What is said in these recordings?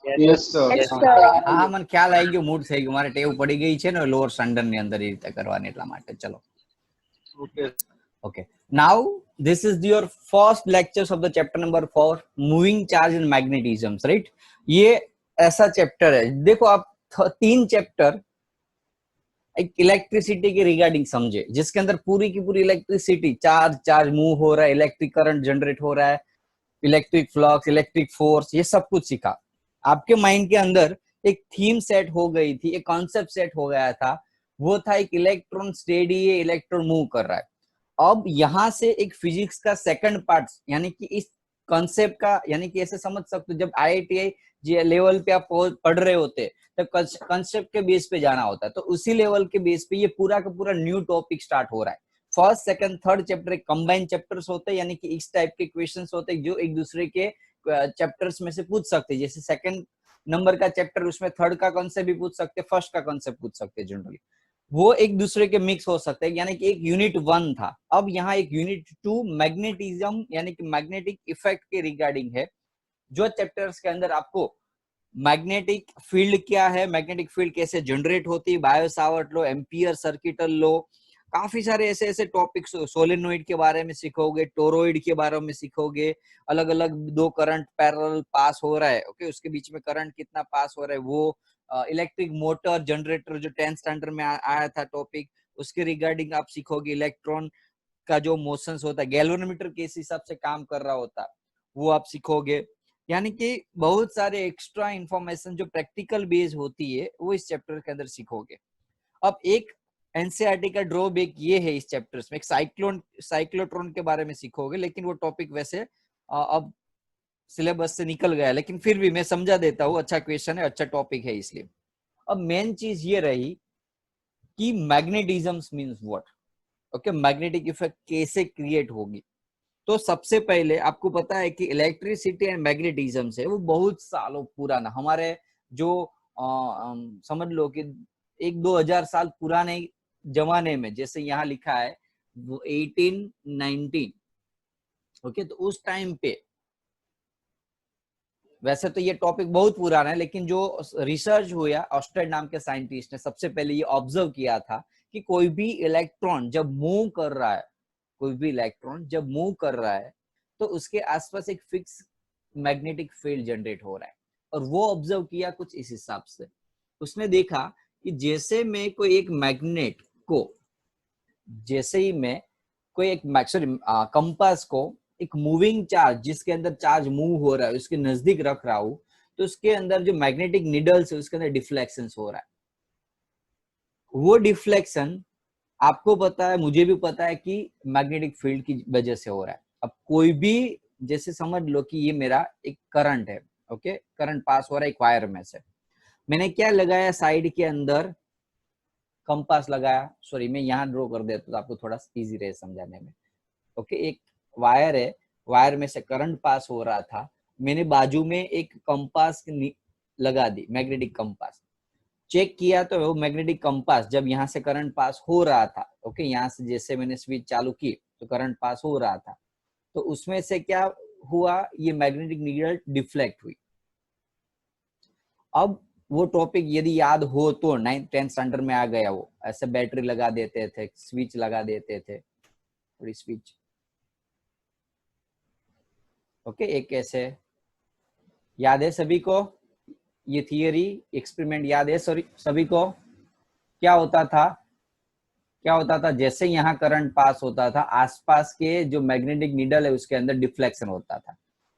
Yes sir. Yes, હા sir. હા, મને ખ્યાલ આવી ગયો, મૂડ થઈ ગયો, મારે ટેવ પડી ગઈ છે ને લોઅર સ્ટાન્ડર્ડ ની અંદર એ રીતે કરવાની, એટલા માટે. ચલો, okay. okay, now this is your first lectures of the chapter number 4, moving charge and magnetisms, right? ये ऐसा चैप्टर है, देखो आप 3 चैप्टर एक इलेक्ट्रिसिटी के रिगार्डिंग समझे, जिसके अंदर पूरी की पूरी इलेक्ट्रिसिटी, चार्ज मूव हो रहा है, इलेक्ट्रिक करंट जनरेट हो रहा है, इलेक्ट्रिक फ्लक्स, इलेक्ट्रिक फोर्स, ये सब कुछ सीखा। आपके माइंड के अंदर एक थीम सेट हो गई थी, एक कॉन्सेप्ट सेट हो गया था, वो था एक इलेक्ट्रॉन स्टेडी है, इलेक्ट्रॉन मूव कर रहा है। अब यहां से एक फिजिक्स का सेकंड पार्ट, यानी कि इस कॉन्सेप्ट का, यानी कि ऐसे समझ सकते हो, जब IITI लेवल पे आप पढ़ रहे होते तो कॉन्सेप्ट के बेस पे जाना होता है, तो उसी लेवल के बेस पे ये पूरा का पूरा न्यू टॉपिक स्टार्ट हो रहा है। First second third chapter combine chapters होते हैं, यानी कि इस टाइप के क्वेश्चंस होते हैं जो एक दूसरे के चैप्टर्स में से पूछ सकते हैं। जैसे सेकंड नंबर का चैप्टर, उसमें थर्ड का कॉन्सेप्ट भी पूछ सकते हैं, फर्स्ट का कॉन्सेप्ट पूछ सकते हैं जनरली, वो एक दूसरे के मिक्स हो सकते हैं। यानी कि एक यूनिट 1 था, अब यहाँ एक यूनिट 2 मैग्नेटिज्म यानी कि मैग्नेटिक इफेक्ट के रिगार्डिंग है, जो चैप्टर्स के अंदर आपको मैग्नेटिक फील्ड क्या है, मैग्नेटिक फील्ड कैसे जनरेट होती है, बायो सावर्ट लो, एम्पियर सर्किटल लो, काफी सारे ऐसे ऐसे टॉपिक्स, सोलेनोइड के बारे में सीखोगे, टोरोइड के बारे में सीखोगे, अलग अलग 2 करंट पैरेलल पास हो रहा है, ओके, उसके बीच में करंट कितना पास हो रहा है, वो इलेक्ट्रिक मोटर जनरेटर जो 10th स्टैंडर्ड में आया था टॉपिक, उसके रिगार्डिंग आप सीखोगे। इलेक्ट्रॉन का जो मोशंस होता है, गैल्वेनोमीटर किस हिसाब से काम कर रहा होता है, वो आप सीखोगे। यानी कि बहुत सारे एक्स्ट्रा इंफॉर्मेशन जो प्रैक्टिकल बेस होती है, वो इस चैप्टर के अंदर सीखोगे। अब एक एनसीईआरटी का ड्रॉबैक ये है इस चैप्टर्स में, एक साइक्लोट्रॉन के बारे में सीखोगे, लेकिन वो टॉपिक वैसे अब सिलेबस से निकल गया, लेकिन फिर भी मैं समझा देता हूँ, अच्छा क्वेश्चन है, अच्छा टॉपिक है इसलिए। अब मेन चीज ये रही कि magnetisms means what, okay, magnetic effect कैसे क्रिएट होगी। तो सबसे पहले आपको पता है कि इलेक्ट्रिसिटी एंड मैग्नेटिज्म है वो बहुत सालों पुराना, हमारे जो समझ लो कि 1-2 हजार साल पुराने जमाने में, जैसे यहाँ लिखा है वो 1819, ओके, तो उस टाइम पे, वैसे तो ये टॉपिक बहुत पुराना है, लेकिन जो रिसर्च हुआ, ऑस्टेड नाम के साइंटिस्ट ने सबसे पहले ये ऑब्जर्व किया था कि कोई भी इलेक्ट्रॉन जब मूव कर रहा है, कोई भी इलेक्ट्रॉन जब मूव कर रहा है, तो उसके आसपास एक फिक्स मैग्नेटिक फील्ड जनरेट हो रहा है। और वो ऑब्जर्व किया कुछ इस हिसाब से, उसने देखा कि जैसे मैं कोई एक मैग्नेट को, जैसे ही मैं कोई एक कंपास को एक मूविंग चार्ज, जिसके अंदर चार्ज मूव हो रहा है, उसके नजदीक रख रहा हूं, तो उसके अंदर जो मैग्नेटिक निडल्स है उसके अंदर डिफ्लेक्शन हो रहा है। वो डिफ्लेक्शन आपको पता है, मुझे भी पता है कि मैग्नेटिक फील्ड की वजह से हो रहा है। अब कोई भी, जैसे समझ लो कि ये मेरा एक करंट है, ओके, करंट पास हो रहा है एक वायर में से, मैंने क्या लगाया साइड के अंदर, कंपास लगाया, सॉरी मैं यहाँ ड्रॉ कर देता तो आपको थोड़ा इजी रहे समझाने में, ओके, एक वायर है, वायर में से करंट पास हो रहा था, मैंने बाजू में एक कंपास लगा दी, मैग्नेटिक कंपास, चेक किया तो वो मैग्नेटिक कंपास जब यहाँ से करंट पास हो रहा था, ओके, यहाँ से जैसे मैंने स्विच चालू की तो करंट पास हो रहा था, तो उसमें से क्या हुआ, ये मैग्नेटिक नीडल डिफ्लेक्ट हुई। अब वो टॉपिक यदि याद हो तो 9th-10th स्टैंडर्ड में आ गया, वो ऐसे बैटरी लगा देते थे, स्विच लगा देते थे, थोड़ी स्विच, ओके, एक ऐसे याद है सभी को, ये थियरी एक्सपेरिमेंट याद है सभी को। क्या होता था, जैसे यहाँ करंट पास होता था, आसपास के जो मैग्नेटिक नीडल है उसके अंदर डिफ्लेक्शन होता था।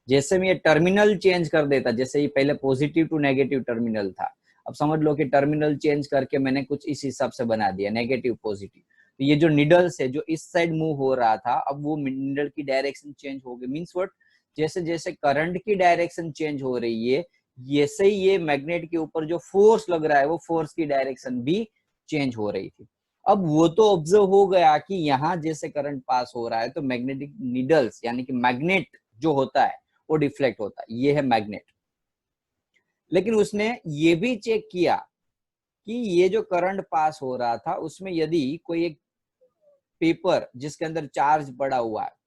जैसे मैं ये टर्मिनल चेंज कर देता, जैसे ये पहले पॉजिटिव टू नेगेटिव टर्मिनल था, अब समझ लो कि टर्मिनल चेंज करके मैंने कुछ इस हिसाब से बना दिया, नेगेटिव पॉजिटिव, तो ये जो निडल्स है जो इस साइड मूव हो रहा था, अब वो निडल की डायरेक्शन चेंज हो गई। मीन्स व्हाट, जैसे जैसे करंट की डायरेक्शन चेंज हो रही है, जैसे ही ये मैग्नेट के ऊपर जो फोर्स लग रहा है, वो फोर्स की डायरेक्शन भी चेंज हो रही थी। अब वो तो ऑब्जर्व हो गया कि यहाँ जैसे करंट पास हो रहा है तो मैग्नेटिक निडल्स यानी कि मैग्नेट जो होता है वो डिफ्लेक्ट होता है, ये है मैग्नेट। लेकिन उसने ये भी चेक किया कि ये जो करंट पास हो रहा था उसमें यदि कोई एक पेपर जिसके अंदर चार्ज पड़ा हुआ है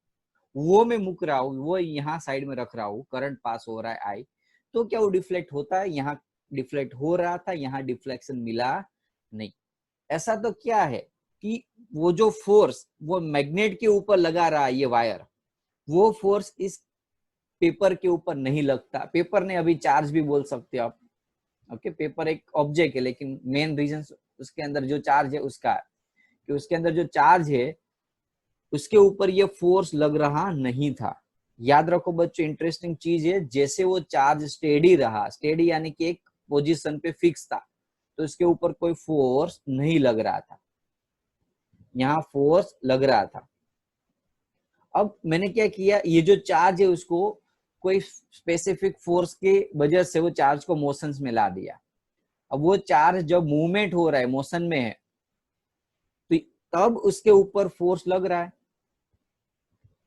वो मैं मुक रहा हूँ, वो यहाँ साइड में रख रहा हूँ, करंट पास हो रहा है आई, तो क्या वो डिफ्लेक्ट होता है? यहाँ डिफ्लेक्ट हो रहा था, यहाँ डिफ्लेक्शन मिला नहीं। ऐसा तो क्या है कि वो जो फोर्स वो मैग्नेट के ऊपर लगा रहा है, ये वायर, वो फोर्स इस पेपर के ऊपर नहीं लगता। पेपर ने अभी चार्ज भी बोल सकते हो आप, ओके। पेपर एक ऑब्जेक्ट है, लेकिन मेन रीजन उसके अंदर जो चार्ज है उसका है, कि उसके अंदर जो चार्ज है उसके ऊपर ये फोर्स लग रहा नहीं था। याद रखो बच्चों, इंटरेस्टिंग चीज है, जैसे वो चार्ज स्टेडी रहा, स्टेडी यानी कि एक पोजीशन पे फिक्स था, तो इसके ऊपर कोई फोर्स नहीं लग रहा था, यहाँ फोर्स लग रहा था। अब मैंने क्या किया, ये जो चार्ज है उसको कोई स्पेसिफिक फोर्स के वजह से वो चार्ज को मोशंस में ला दिया। अब वो चार्ज जब मूवमेंट हो रहा है, मोशन में है, तो तब उसके ऊपर फोर्स लग रहा है।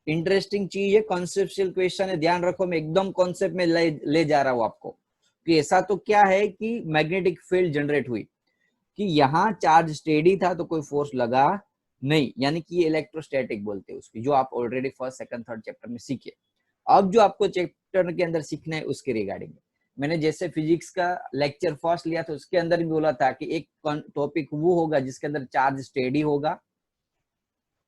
इंटरेस्टिंग चीज है, कॉन्सेप्चुअल क्वेश्चन है, ध्यान रखो, मैं एकदम कॉन्सेप्ट में ले जा रहा हूं आपको। कि ऐसा तो क्या है कि मैग्नेटिक फील्ड जनरेट हुई, कि यहाँ चार्ज स्टेडी था तो कोई फोर्स लगा नहीं, यानी कि ये इलेक्ट्रोस्टैटिक बोलते हैं उसकी, जो आप already first second third chapter में सीखे। अब जो आपको चैप्टर के अंदर सीखना है उसके रिगार्डिंग मैंने जैसे फिजिक्स का लेक्चर फर्स्ट लिया था, उसके अंदर भी बोला था कि एक टॉपिक वो होगा जिसके अंदर चार्ज स्टेडी होगा,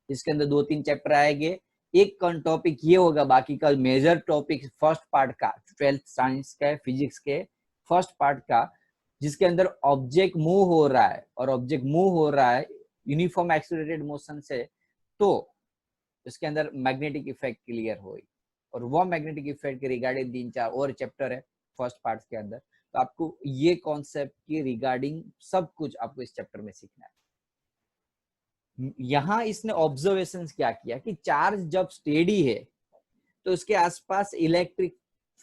इसके अंदर 2-3 चैप्टर आएंगे। एक टॉपिक ये होगा, बाकी का मेजर टॉपिक फर्स्ट पार्ट का, 12th साइंस का, फिजिक्स के फर्स्ट पार्ट का, जिसके अंदर ऑब्जेक्ट मूव हो रहा है, और ऑब्जेक्ट मूव हो रहा है यूनिफॉर्म एक्सीलरेटेड मोशन से, तो उसके अंदर मैग्नेटिक इफेक्ट क्लियर होगी। और वो मैग्नेटिक इफेक्ट के रिगार्डिंग 3-4 और चैप्टर है फर्स्ट पार्ट के अंदर, तो आपको ये कॉन्सेप्ट की रिगार्डिंग सब कुछ आपको इस चैप्टर में सीखना है। यहां इसने ऑब्जर्वेशन क्या किया कि चार्ज जब स्टेडी है तो उसके आसपास इलेक्ट्रिक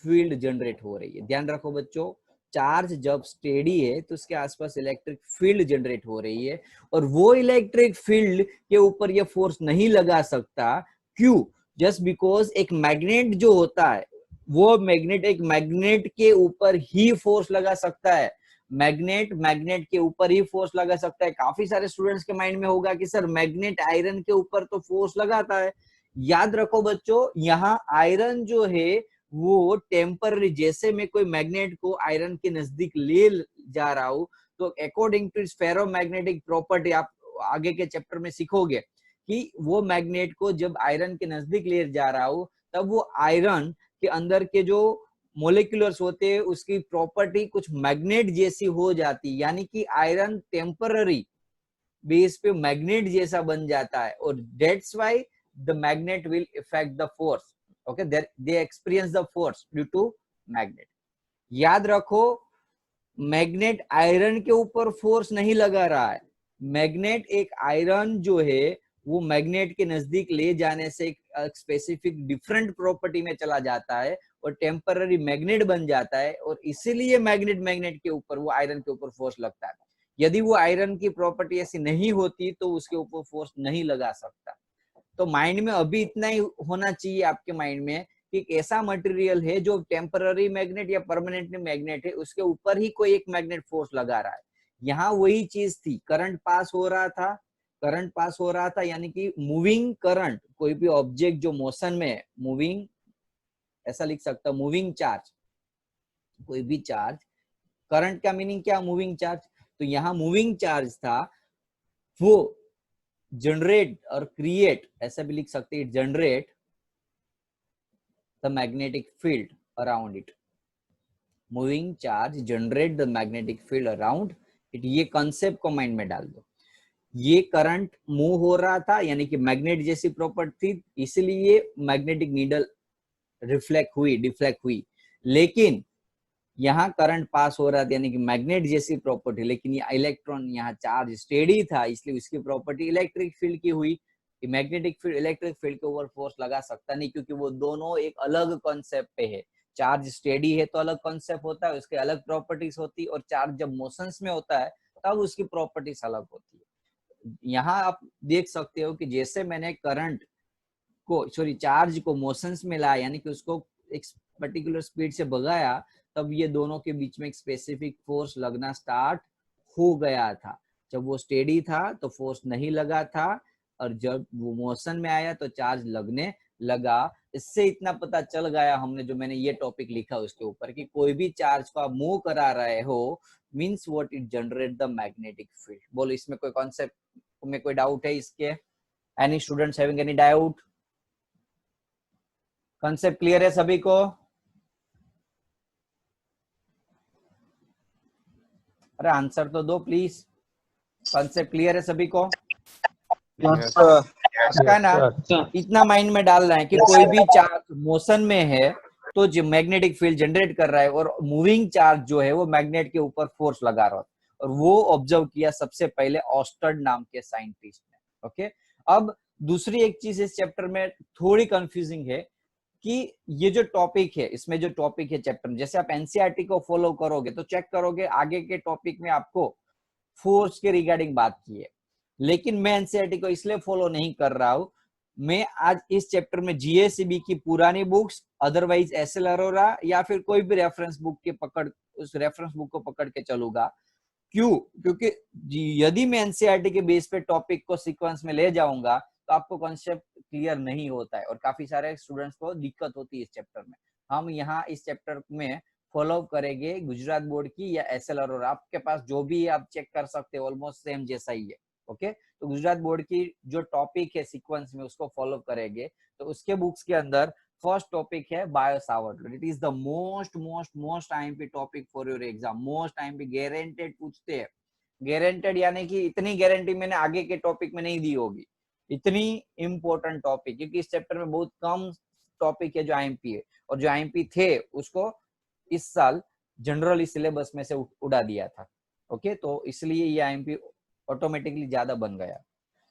फील्ड जनरेट हो रही है। ध्यान रखो बच्चों, चार्ज जब स्टेडी है तो उसके आसपास इलेक्ट्रिक फील्ड जनरेट हो रही है, और वो इलेक्ट्रिक फील्ड के ऊपर ये फोर्स नहीं लगा सकता। क्यों? जस्ट बिकॉज एक मैग्नेट जो होता है, वो मैग्नेट एक मैग्नेट के ऊपर ही फोर्स लगा सकता है। मैग्नेट के ऊपर ही फोर्स लगा सकता है। काफी सारे स्टूडेंट्स के माइंड में होगा कि सर मैग्नेट आयरन के ऊपर तो फोर्स लगाता है। याद रखो बच्चों, यहाँ आयरन जो है वो टेम्पररी, जैसे मैं कोई मैग्नेट को आयरन के नजदीक ले जा रहा हूं, तो according to its ferromagnetic property, आप आगे के चैप्टर में सीखोगे कि वो मैग्नेट को जब आयरन के नजदीक ले जा रहा हूं, तब वो आयरन के अंदर के जो मोलिकुलर्स होते हैं उसकी प्रॉपर्टी कुछ मैग्नेट जैसी हो जाती, यानी कि आयरन टेम्पररी बेस पे मैग्नेट जैसा बन जाता है, और that's why the magnet will effect the force. Okay, they experience the force due to magnet. याद रखो, मैग्नेट आयरन के ऊपर फोर्स नहीं लगा रहा है। मैग्नेट एक आयरन जो है वो मैग्नेट के नजदीक ले जाने से एक स्पेसिफिक डिफरेंट प्रॉपर्टी में चला जाता है और टेम्पररी मैग्नेट बन जाता है, और इसीलिए मैग्नेट के ऊपर, वो आयरन के ऊपर फोर्स लगता है। यदि वो आयरन की प्रॉपर्टी ऐसी नहीं होती तो उसके ऊपर फोर्स नहीं लगा सकता। तो माइंड में अभी इतना ही होना चाहिए आपके माइंड में कि एक ऐसा मटेरियल है जो टेम्पररी मैग्नेट या परमानेंट मैग्नेट है, उसके ऊपर ही कोई एक मैग्नेट फोर्स लगा रहा है। यहाँ वही चीज थी, करंट पास हो रहा था, करंट पास हो रहा था, यानी कि मूविंग करंट, कोई भी ऑब्जेक्ट जो मोशन में है, मूविंग, ऐसा लिख सकता हूं, मूविंग चार्ज, कोई भी चार्ज, करंट का मीनिंग क्या? Moving charge. तो यहाँ मूविंग चार्ज था, वो जनरेट और क्रिएट, ऐसा भी लिख सकते हैं, generate the magnetic field around it. Moving charge generate the magnetic field around it. ये कॉन्सेप्ट को माइंड में डाल दो। ये करंट मूव हो रहा था, यानी कि मैग्नेट जैसी प्रॉपर्टी थी, इसलिए मैग्नेटिक नीडल रिफ्लेक्ट हुई, डिफ्लेक्ट हुई। लेकिन यहाँ करंट पास हो रहा था, यानी कि मैग्नेट जैसी प्रॉपर्टी, लेकिन ये इलेक्ट्रॉन, यहाँ चार्ज स्टेडी था, इसलिए उसकी प्रॉपर्टी इलेक्ट्रिक फील्ड की हुई। मैग्नेटिक फील्ड इलेक्ट्रिक फील्ड के ऊपर फोर्स लगा सकता नहीं, क्योंकि वो दोनों एक अलग कॉन्सेप्ट पे है। चार्ज स्टेडी है तो अलग कॉन्सेप्ट होता है, उसके अलग प्रॉपर्टीज होती है, और चार्ज जब मोशंस में होता है तब उसकी प्रॉपर्टीज अलग होती है। यहाँ आप देख सकते हो कि जैसे मैंने करंट को, सॉरी, चार्ज को मोशंस में लाया, यानी कि उसको एक पर्टिकुलर स्पीड से भगाया, तब ये दोनों के बीच में एक स्पेसिफिक फोर्स लगना स्टार्ट हो गया था। जब वो स्टेडी था तो फोर्स नहीं लगा था, और जब वो मोशन में आया तो चार्ज लगने लगा, इससे इतना पता चल गया हमने, जो मैंने ये टॉपिक लिखा उसके ऊपर, कि कोई भी चार्ज को आप मूव करा रहे हो means what, it generate the magnetic field. बोलो इसमें कोई कॉन्सेप्ट में कोई डाउट है इसके? Any students having any doubt? Concept clear है सभी को? अरे आंसर तो दो प्लीज। कॉन्सेप्ट क्लियर है सभी को? Yes, sir. पक्का है ना? इतना माइंड में डाल रहे हैं कि कोई भी चार्ज मोशन में है तो जो मैग्नेटिक फील्ड जनरेट कर रहा है, और मूविंग चार्ज जो है वो मैग्नेट के ऊपर फोर्स लगा रहा है, और वो ऑब्जर्व किया सबसे पहले ऑस्टर्ड नाम के साइंटिस्ट ने। ओके, अब दूसरी एक चीज इस चैप्टर में थोड़ी कंफ्यूजिंग है कि ये जो टॉपिक है, इसमें जो टॉपिक है चैप्टर में, जैसे आप एनसीईआरटी को फॉलो करोगे तो चेक करोगे आगे के टॉपिक में आपको फोर्स के रिगार्डिंग बात की है, लेकिन मैं एनसीईआरटी को इसलिए फॉलो नहीं कर रहा हूं। मैं आज इस चैप्टर में जीएसीबी की पुरानी बुक्स, अदरवाइज एसएल अरोरा या फिर कोई भी रेफरेंस बुक के पकड़, उस रेफरेंस बुक को पकड़ के चलूंगा। क्यों? क्योंकि यदि मैं एनसीईआरटी के बेस पे टॉपिक को सीक्वेंस में ले जाऊंगा तो आपको कॉन्सेप्ट क्लियर नहीं होता है, और काफी सारे स्टूडेंट्स को दिक्कत होती है इस चैप्टर में। हम यहाँ इस चैप्टर में फॉलो करेंगे गुजरात बोर्ड की या एसएल अरोरा, आपके पास जो भी है आप चेक कर सकते हो, ऑलमोस्ट सेम जैसा ही है। ओके, तो गुजरात बोर्ड की जो टॉपिक है सीक्वेंस में उसको फॉलो करेंगे। तो उसके बुक्स के अंदर फर्स्ट टॉपिक है Biot Savart law. It is the most IMP topic for your exam, most IMP guaranteed पूछते हैं। गारंटेड यानी कि इतनी गारंटी मैंने आगे के टॉपिक में नहीं दी होगी, इतनी इंपॉर्टेंट टॉपिक, क्योंकि इस चैप्टर में बहुत कम टॉपिक है जो आईएमपी है, और जो आईएमपी थे उसको इस साल जनरली सिलेबस में से उड़ा दिया था। ओके, तो इसलिए ये आईएमपी ऑटोमेटिकली ज्यादा बन गया।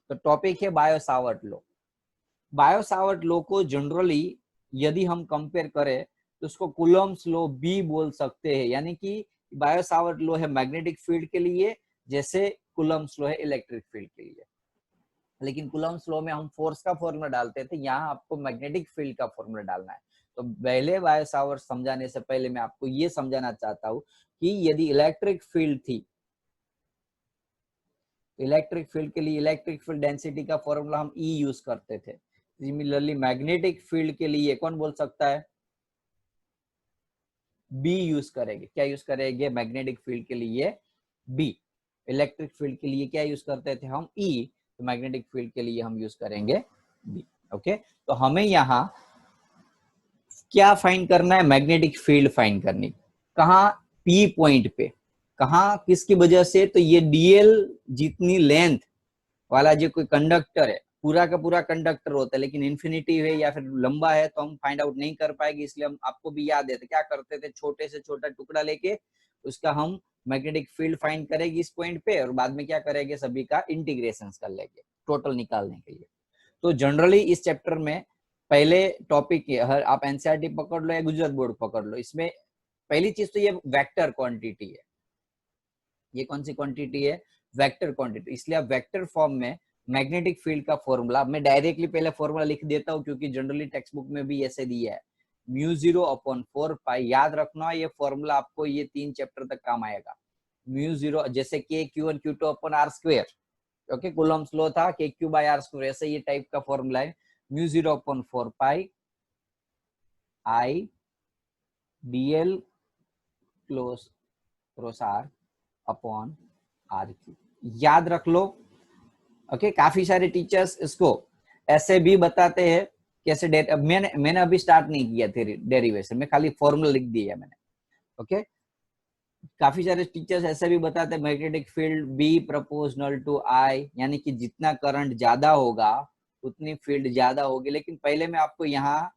तो टॉपिक है Biot Savart law. Biot Savart law को जनरली यदि हम कंपेयर करें तो उसको कूलम्ब्स लॉ भी बोल सकते हैं, यानी कि बायो सावर्ट लॉ है मैग्नेटिक फील्ड के लिए, जैसे कूलम्ब्स लॉ है इलेक्ट्रिक फील्ड के लिए। लेकिन कूलम्ब्स लॉ में हम फोर्स का फॉर्मूला डालते थे, यहाँ आपको मैग्नेटिक फील्ड का फॉर्मूला डालना है। तो पहले बायो सावर्ट समझाने से पहले मैं आपको ये समझाना चाहता हूँ कि यदि इलेक्ट्रिक फील्ड थी, इलेक्ट्रिक फील्ड के लिए इलेक्ट्रिक फील्ड डेंसिटी का फॉर्मूला हम ई यूज करते थे। सिमिलरली मैग्नेटिक फील्ड के लिए कौन बोल सकता है? बी यूज करेंगे। क्या यूज करेंगे मैग्नेटिक फील्ड के लिए? बी। इलेक्ट्रिक फील्ड के लिए क्या यूज करते थे हम? ई। तो मैग्नेटिक फील्ड के लिए हम यूज करेंगे बी। ओके, तो हमें यहाँ क्या फाइंड करना है? मैग्नेटिक फील्ड फाइंड करनी। कहाँ? पी पॉइंट पे। कहाँ? किसकी वजह से? तो ये डीएल जितनी लेंथ वाला जो कोई कंडक्टर है, पूरा का पूरा कंडक्टर होता है, लेकिन इन्फिनिटी है या फिर लंबा है तो हम फाइंड आउट नहीं कर पाएंगे, इसलिए हम आपको भी याद है तो क्या करते थे, छोटे से छोटा टुकड़ा लेके उसका हम मैग्नेटिक फील्ड फाइंड करेंगे इस पॉइंट पे, और बाद में क्या करेंगे, सभी का इंटीग्रेशन कर लेंगे टोटल निकालने के लिए। तो जनरली इस चैप्टर में पहले टॉपिक हर आप एनसीईआरटी पकड़ लो या गुजरात बोर्ड पकड़ लो, इसमें पहली चीज तो ये वेक्टर क्वांटिटी है। ये कौन सी क्वांटिटी है? Vector quantity. इसलिए आप वेक्टर फॉर्म में मैग्नेटिक फील्ड का फॉर्मूला, मैं डायरेक्टली पहले फॉर्मूला लिख देता हूँ क्योंकि जनरली टेक्स्ट बुक में भी ऐसे दिया है, μ0/4π। याद रखना ये फॉर्मूला आपको ये 3 चैप्टर तक काम आएगा। μ0 जैसे Q1 Q2/r²। Okay, Coulomb's law था Q/r², ऐसे ये टाइप का फॉर्मूला है। μ0/4π I dl cross r upon r3। याद रख लो। ओके, काफी सारे टीचर्स इसको ऐसे भी बताते हैं कैसे। मैंने अभी स्टार्ट नहीं किया थे डेरिवेशन में, खाली फॉर्मूला लिख दिया मैंने। ओके, काफी सारे टीचर्स ऐसे भी बताते हैं magnetic field B proportional to I, यानी कि जितना करंट ज्यादा होगा उतनी फील्ड ज्यादा होगी। लेकिन पहले मैं आपको यहाँ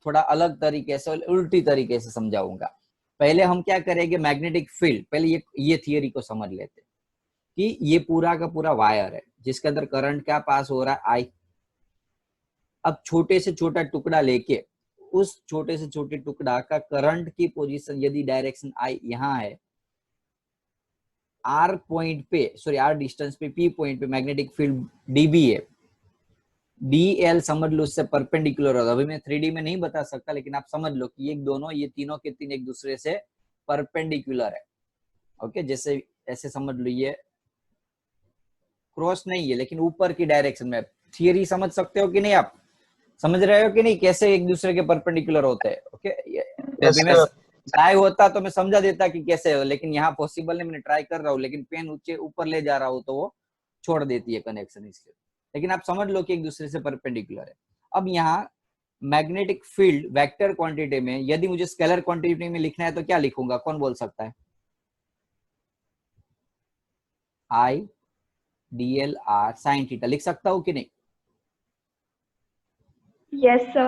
थोड़ा अलग तरीके से, उल्टी तरीके से समझाऊंगा। पहले हम क्या करेंगे, मैग्नेटिक फील्ड, पहले ये थियरी को समझ लेते कि ये पूरा का पूरा वायर है जिसके अंदर करंट क्या पास हो रहा है, आई। अब छोटे से छोटा टुकड़ा लेके उस छोटे से छोटे टुकड़ा का करंट की पोजीशन, यदि डायरेक्शन आई यहाँ है, आर पॉइंट पे, सॉरी आर डिस्टेंस पे, पी पॉइंट पे मैग्नेटिक फील्ड डीबी है, डीएल समझ लो उससे परपेंडिकुलर होगा। अभी मैं 3D में नहीं बता सकता, लेकिन आप समझ लो कि ये तीनों के तीन एक दूसरे से परपेंडिकुलर है। ओके, जैसे ऐसे समझ लो, ये क्रॉस नहीं है लेकिन ऊपर की डायरेक्शन में। थियरी समझ सकते हो कि नहीं आप? समझ रहे हो कि नहीं कैसे एक दूसरे के परपेंडिकुलर होते हैं? ओके, तो Yes, अभी मैं sir. लाइव होता तो मैं समझा देता कि कैसे हो, लेकिन यहाँ पॉसिबल नहीं, मैंने ट्राई कर रहा हूँ, लेकिन पेन ऊंचे ऊपर ले जा रहा हूँ तो वो छोड़ देती है कनेक्शन, इसलिए। लेकिन आप समझ लो कि एक दूसरे से परपेंडिकुलर है। अब यहाँ मैग्नेटिक फील्ड वेक्टर क्वांटिटी में, यदि मुझे स्केलर क्वांटिटी में लिखना है तो क्या लिखूंगा? कौन बोल सकता है? I dl r sine theta लिख सकता हूँ कि नहीं? Yes sir.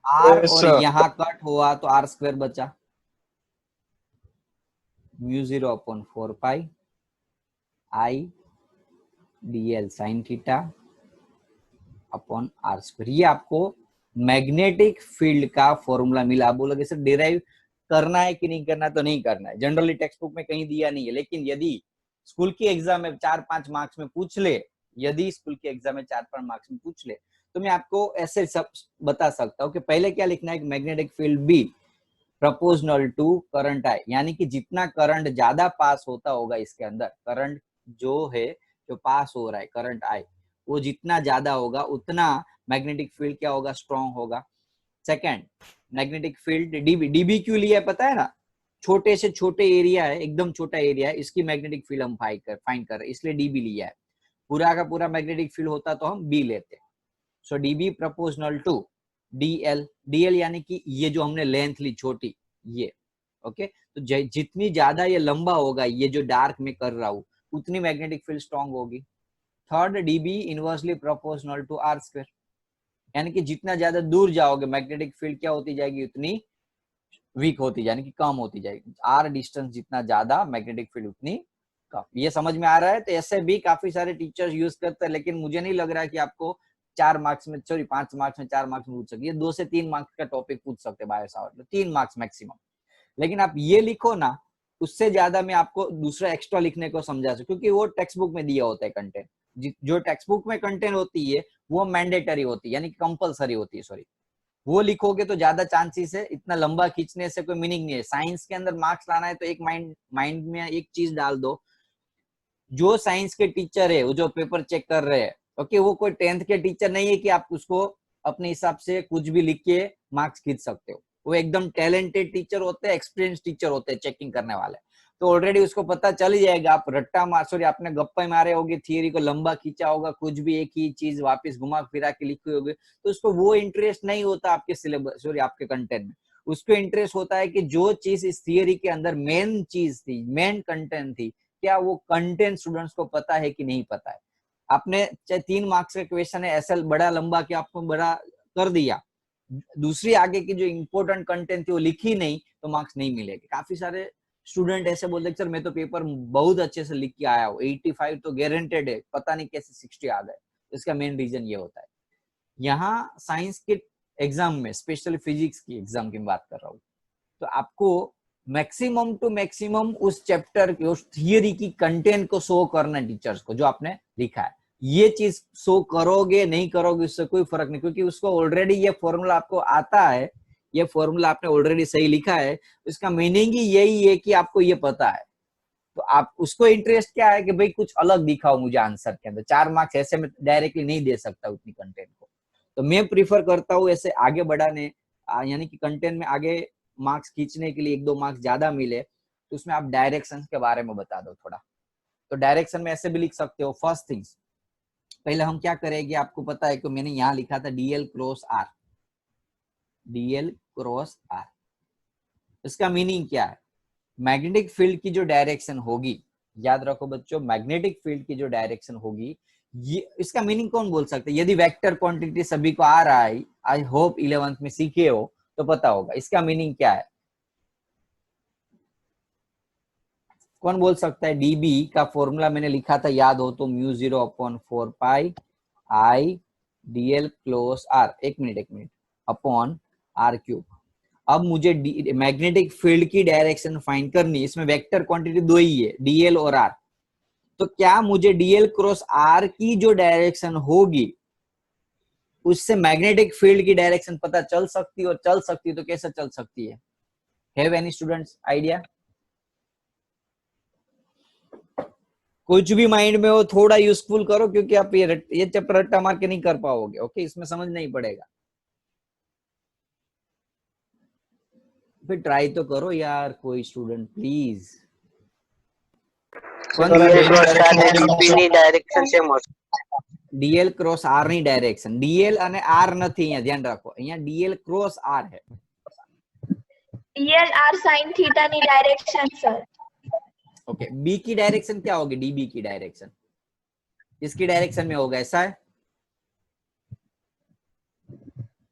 आर Yes, और sir. यहाँ कट हुआ तो आर स्क्वायर बचा, mu 0 upon 4 pi I dl sine theta upon r square. ये आपको मैग्नेटिक फील्ड का फॉर्मूला मिला। आप बोलोगे सर डिराइव करना है कि नहीं करना? तो नहीं करना है, जनरली टेक्स्ट बुक में कहीं दिया नहीं है, लेकिन यदि स्कूल की एग्जाम में 4-5 मार्क्स में पूछ ले, यदि स्कूल के एग्जाम में 4-5 मार्क्स में पूछ ले, तो मैं आपको ऐसे सब बता सकता हूँ कि पहले क्या लिखना है, magnetic field B proportional to current I, यानी कि जितना करंट ज्यादा पास होता होगा इसके अंदर, करंट जो है जो पास हो रहा है करंट आई, वो जितना ज्यादा होगा उतना मैग्नेटिक फील्ड क्या होगा? स्ट्रॉन्ग होगा। Second, magnetic field dB, dB क्यों लिया है पता है ना? छोटे से छोटे एरिया है, एकदम छोटा एरिया है, इसकी मैग्नेटिक फील्ड हम फाइंड कर रहे हैं, इसलिए डीबी लिया है। पूरा का पूरा मैग्नेटिक फील्ड होता तो हम बी लेते। So DB proportional to DL, DL यानी कि ये जो हमने लेंथ ली छोटी, ये ओके। तो जितनी ज्यादा ये लंबा होगा, ये जो डार्क में कर रहा हूं, उतनी मैग्नेटिक फील्ड स्ट्रॉन्ग होगी। Third, db inversely proportional to r square, यानी कि जितना ज्यादा दूर जाओगे मैग्नेटिक फील्ड क्या होती जाएगी? उतनी वीक होती यानी कि कम होती जाएगी। आर डिस्टेंस जितना ज्यादा मैग्नेटिक फील्ड उतनी कम। ये समझ में आ रहा है? तो ऐसे भी काफी सारे टीचर्स यूज करते हैं, लेकिन मुझे नहीं लग रहा है कि आपको 4 मार्क्स में, सॉरी 5 मार्क्स में, 4 मार्क्स में पूछ सकते। ये 2 से 3 मार्क्स का टॉपिक पूछ सकते हैं बायो सावर में, 3 मार्क्स मैक्सिमम। लेकिन आप ये लिखो ना, उससे ज्यादा मैं आपको दूसरा एक्स्ट्रा लिखने को समझा सकूं, क्योंकि वो टेक्स्ट बुक में दिया होता है कंटेंट। जो टेक्स्ट बुक में कंटेंट होती है वो मैंडेटरी होती है, यानी कि कंपलसरी होती है, सॉरी। वो लिखोगे तो ज्यादा चांसेस है, इतना लंबा खींचने से कोई मीनिंग नहीं है। साइंस के अंदर मार्क्स लाना है तो एक माइंड में एक चीज डाल दो, जो साइंस के टीचर है, वो जो पेपर चेक कर रहे हैं, ओके, वो कोई 10th के टीचर नहीं है कि आप उसको अपने हिसाब से कुछ भी लिख के मार्क्स खींच सकते हो। वो एकदम टैलेंटेड टीचर होते हैं, एक्सपीरियंस टीचर होते हैं चेकिंग करने वाले। तो ऑलरेडी उसको पता चल ही जाएगा, आप रट्टा मार, सॉरी आपने गप्पे मारे होगे, थियरी को लंबा खींचा होगा, कुछ भी एक ही चीज वापस घुमा फिरा के लिखी होगी, तो उसको वो इंटरेस्ट नहीं होता आपके सिलेबस, सॉरी आपके कंटेंट में। उसको इंटरेस्ट होता है कि जो चीज इस थियरी के अंदर मेन चीज थी, मेन कंटेंट थी, क्या वो कंटेंट स्टूडेंट्स को पता है कि नहीं पता है। आपने चाहे 3 मार्क्स का क्वेश्चन है, ऐसा बड़ा लंबा कि आपको बड़ा कर दिया, दूसरी आगे की जो इंपॉर्टेंट कंटेंट थी वो लिखी नहीं, तो मार्क्स नहीं मिलेंगे। काफी सारे स्टूडेंट ऐसे बोलते सर मैं तो पेपर बहुत अच्छे से लिख के आया हूँ, 85 तो गारंटेड है, पता नहीं कैसे 60 आ गए। इसका मेन रीजन ये होता है। यहाँ साइंस के एग्जाम में, स्पेशली फिजिक्स की एग्जाम की बात कर रहा हूँ, तो आपको मैक्सिमम टू मैक्सिमम उस चैप्टर की, उस थियरी की कंटेंट को शो करना टीचर्स को, जो आपने लिखा है। ये चीज शो करोगे नहीं करोगे उससे कोई फर्क नहीं, क्योंकि उसको ऑलरेडी ये फॉर्मूला आपको आता है, ये फॉर्मूला आपने ऑलरेडी सही लिखा है। इसका मीनिंग ही यही है कि आपको ये पता है। तो आप उसको इंटरेस्ट क्या है कि भाई कुछ अलग दिखाओ मुझे आंसर के अंदर। 4 मार्क्स ऐसे में डायरेक्टली नहीं दे सकता उतनी कंटेंट को। तो मैं प्रीफर करता हूँ ऐसे आगे बढ़ाने, यानी कि कंटेंट में आगे मार्क्स खींचने के लिए 1-2 मार्क्स ज्यादा मिले, तो उसमें आप डायरेक्शन के बारे में बता दो थोड़ा। तो डायरेक्शन में ऐसे भी लिख सकते हो। फर्स्ट थिंग्स, पहले हम क्या करेंगे, आपको पता है कि मैंने यहाँ लिखा था dl cross r, dl cross r. इसका मीनिंग क्या है? मैग्नेटिक फील्ड की जो डायरेक्शन होगी, याद रखो बच्चों, मैग्नेटिक फील्ड की जो डायरेक्शन होगी, ये इसका मीनिंग कौन बोल सकते हैं? यदि वेक्टर क्वांटिटी सभी को आ रहा है, आई होप 11th में सीखे हो तो पता होगा इसका मीनिंग क्या है। कौन बोल सकता है? डीबी का फॉर्मूला मैंने लिखा था, याद हो तो, mu 0 upon 4 pi I dl close r, एक मिनट अपॉन आर क्यूब। अब मुझे मैग्नेटिक फील्ड की डायरेक्शन फाइंड करनी, इसमें वेक्टर क्वांटिटी 2 ही है, डीएल और आर। तो क्या मुझे डीएल क्रॉस आर की जो डायरेक्शन होगी उससे मैग्नेटिक फील्ड की डायरेक्शन पता चल सकती है? और चल सकती है तो कैसे चल सकती है? Have any students idea? कुछ भी माइंड में हो थोड़ा यूजफुल करो, क्योंकि आप ये चैप्टर रट्टा मार के नहीं कर पाओगे। ओके, इसमें समझ नहीं पड़ेगा। फिर ट्राई तो करो यार कोई स्टूडेंट प्लीज। डायरेक्शन सेम होता ડીએલ ક્રોસ આર ની ડાયરેક્શન, ડીએલ અને આર નથી, અહીંયા ધ્યાન રાખો, અહીંયા ડીએલ ક્રોસ આર है। डीएल आर साइन थीटा ની डायरेक्शन सर। ओके, बी की डायरेक्शन क्या होगी? डीबी की डायरेक्शन इसकी डायरेक्शन में होगा, ऐसा है?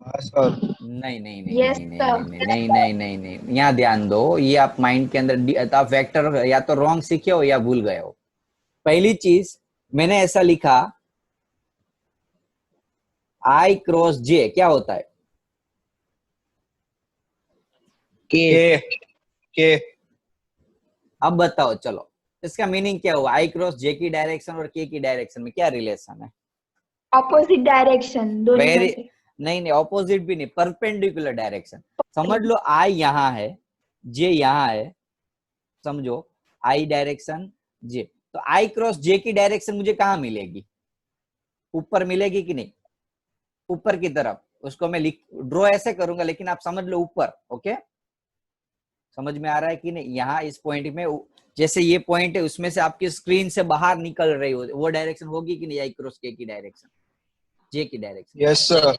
है सर। नहीं नहीं नहीं Yes, नहीं sir. नहीं नहीं नहीं नहीं नहीं नहीं, यहाँ ध्यान दो, ये आप माइंड के अंदर आप वेक्टर या तो रॉन्ग सीखे हो या भूल गए हो। पहली चीज मैंने ऐसा लिखा आई क्रॉस जे क्या होता है? के के अब बताओ चलो इसका मीनिंग क्या हुआ? आई क्रॉस जे की डायरेक्शन और के की डायरेक्शन में क्या रिलेशन है? ऑपोजिट डायरेक्शन दोनों में वेरी से। नहीं, ऑपोजिट भी नहीं, परपेंडिकुलर डायरेक्शन। समझ लो आई यहाँ है, जे यहाँ है, समझो आई डायरेक्शन जे, तो आई क्रॉस जे की डायरेक्शन मुझे कहाँ मिलेगी? ऊपर मिलेगी कि नहीं? ऊपर की तरफ। उसको मैं ड्रॉ ऐसे करूंगा, लेकिन आप समझ लो ऊपर। ओके, समझ में आ रहा है कि नहीं? यहाँ इस पॉइंट में जैसे ये पॉइंट है, उसमें से आपकी स्क्रीन से बाहर निकल रही हो, वो डायरेक्शन होगी कि नहीं? आई क्रॉस के की डायरेक्शन, जे की direction. Yes sir.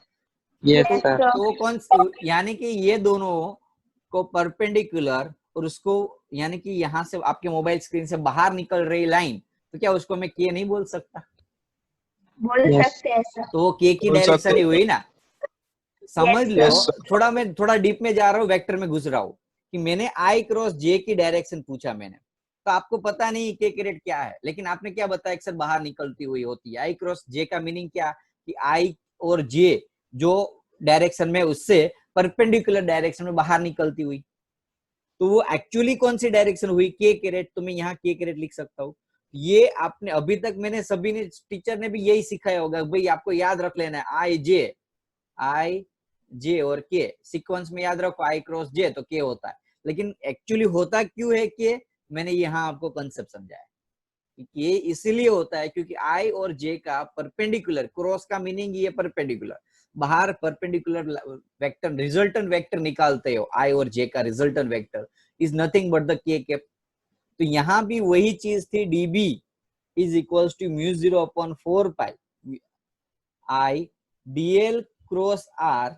Yes, sir. तो कौन, यानी कि ये दोनों को परपेंडिकुलर, और उसको यानी कि यहाँ से आपके मोबाइल स्क्रीन से बाहर निकल रही लाइन, तो क्या उसको मैं के नहीं बोल सकता? बोल Yes. सकते हैं सर। तो वो के की बोल डायरेक्शन सकते ही हुई ना? समझ Yes, लो। sir. मैं थोड़ा डीप में जा रहा हूँ, वेक्टर में घुस रहा हूँ कि मैंने आई क्रॉस जे की डायरेक्शन पूछा मैंने, तो आपको पता नहीं के रेट क्या है, लेकिन आपने क्या बताया? अक्सर बाहर निकलती हुई होती है। आई क्रॉस जे का मीनिंग क्या? कि आई और जे जो डायरेक्शन में, उससे परपेंडिकुलर डायरेक्शन में बाहर निकलती हुई, तो वो एक्चुअली कौन सी डायरेक्शन हुई? के रेट। तो मैं यहाँ के रेट लिख सकता हूँ। ये आपने अभी तक, मैंने सभी ने, टीचर ने भी यही सिखाया होगा भाई, आपको याद रख लेना है आई जे और के सीक्वेंस में याद रखो, आई क्रॉस जे तो के होता है। लेकिन एक्चुअली होता क्यों है के? मैंने यहाँ आपको कंसेप्ट समझाया कि ये इसलिए होता है क्योंकि आई और जे का परपेंडिकुलर, क्रॉस का मीनिंग ये परपेंडिकुलर, बाहर परपेंडिकुलर वेक्टर, रिजल्टेंट वेक्टर निकालते हो, आई और जे का resultant vector is nothing but the k cap. तो यहाँ भी वही चीज थी, db is equals to mu 0/4 pi I dl cross r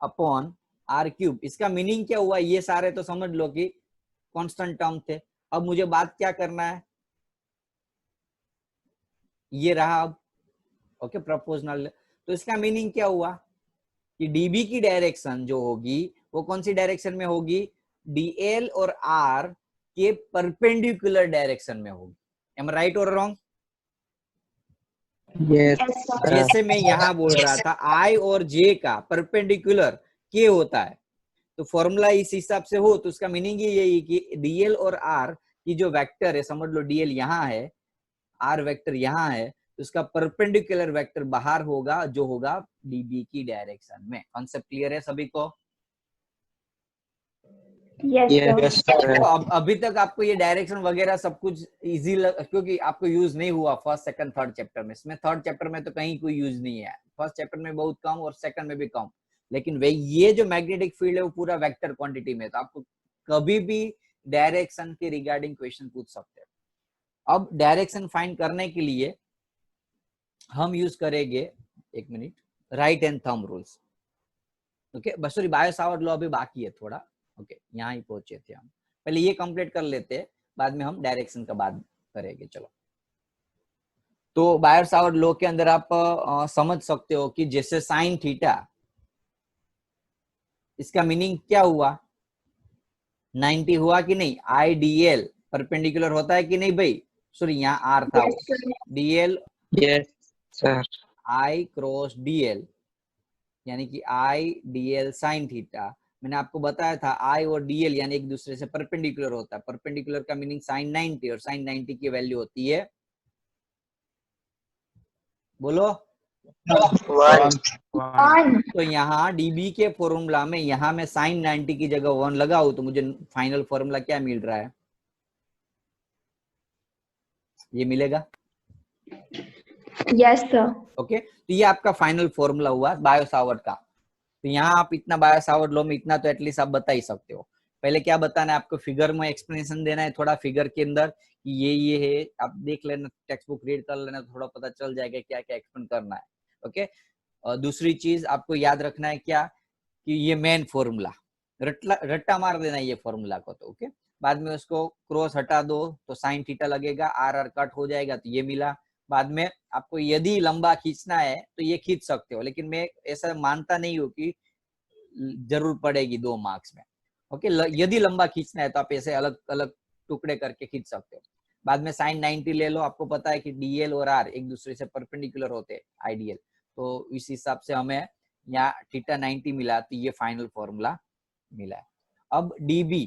upon r cube. इसका मीनिंग क्या हुआ? ये सारे तो समझ लो कि कांस्टेंट टर्म थे। अब मुझे बात क्या करना है? ये रहा अब, ओके, प्रोपोर्शनल। तो इसका मीनिंग क्या हुआ कि डीबी की डायरेक्शन जो होगी वो कौन सी डायरेक्शन में होगी? डीएल और आर के परपेंडिकुलर डायरेक्शन में होगी। एम राइट और रॉन्ग? Yes Yes, sir. जैसे मैं यहाँ बोल रहा था आई और जे का परपेंडिकुलर के होता है, तो फॉर्मूला इस हिसाब से हो, तो उसका मीनिंग यही कि डीएल और आर की जो वेक्टर है, समझ लो डीएल यहाँ है, आर वेक्टर यहाँ है, तो उसका परपेंडिकुलर वेक्टर बाहर होगा, जो होगा डीबी की डायरेक्शन में। कॉन्सेप्ट क्लियर है सभी को? Yes, sir. Yes sir. तो अब अभी तक आपको ये डायरेक्शन वगैरह सब कुछ इजी क्योंकि आपको यूज नहीं हुआ फर्स्ट सेकंड थर्ड चैप्टर में। इसमें थर्ड चैप्टर में तो कहीं कोई यूज नहीं है, फर्स्ट चैप्टर में बहुत कम और सेकंड में भी कम। लेकिन वे ये जो मैग्नेटिक फील्ड है वो पूरा वेक्टर क्वांटिटी में, तो आपको कभी भी डायरेक्शन के रिगार्डिंग क्वेश्चन पूछ सकते हैं। अब डायरेक्शन फाइंड करने के लिए हम यूज करेंगे, एक minute, right and thumb rules. Okay, बस सॉरी, बायो सावर्ट लॉ अभी बाकी है थोड़ा। ओके, यहाँ ही पहुंचे थे हम, पहले ये कंप्लीट कर लेते हैं, बाद में हम डायरेक्शन का बात करेंगे। चलो, तो बायो सावर्ट लॉ के अंदर आप समझ सकते हो कि जैसे साइन थीटा, इसका मीनिंग क्या हुआ? 90 हुआ कि नहीं? आई डीएल परपेंडिकुलर होता है कि नहीं भाई? सॉरी, यहाँ आर था, Yes, sir. DL yes sir. I cross DL, यानी कि आई डीएल साइन थीटा। मैंने आपको बताया था आई और डीएल यानी एक दूसरे से परपेंडिकुलर होता है। परपेंडिकुलर का मीनिंग साइन 90, और साइन 90 की वैल्यू होती है, बोलो, 1 One. तो यहाँ डीबी के फॉर्मूला में यहाँ मैं साइन 90 की जगह 1 लगाऊं तो मुझे फाइनल फॉर्मूला क्या मिल रहा है? ये मिलेगा। Yes, sir. ओके, तो ये आपका फाइनल फॉर्मूला हुआ बायो सावर्ट का। तो यहाँ आप इतना बायो सावर्ट लॉ में इतना तो एटलीस्ट आप बता ही सकते हो। पहले क्या बताना है आपको, फिगर में एक्सप्लेनेशन देना है थोड़ा, फिगर के अंदर कि ये है, आप देख लेना, टेक्स्ट बुक रीड कर लेना, थोड़ा पता चल जाएगा क्या क्या एक्सप्लेन करना है। ओके, और दूसरी चीज आपको याद रखना है क्या, कि ये मेन फॉर्मूला रट्टा मार देना ये फॉर्मूला को, तो ओके। बाद में उसको क्रॉस हटा दो तो साइन थीटा लगेगा, आर आर कट हो जाएगा, तो ये मिला। बाद में आपको यदि लंबा खींचना है तो ये खींच सकते हो, लेकिन मैं ऐसा मानता नहीं हूँ कि जरूर पड़ेगी 2 मार्क्स में। ओके, यदि लंबा खींचना है तो आप ऐसे अलग अलग टुकड़े करके खींच सकते हो। बाद में साइन 90 ले लो, आपको पता है कि डीएल और आर एक दूसरे से परपेंडिकुलर होते हैं आइडियल, तो इस हिसाब से हमें यहाँ थीटा 90 मिला, तो ये फाइनल फॉर्मूला मिला है। अब डीबी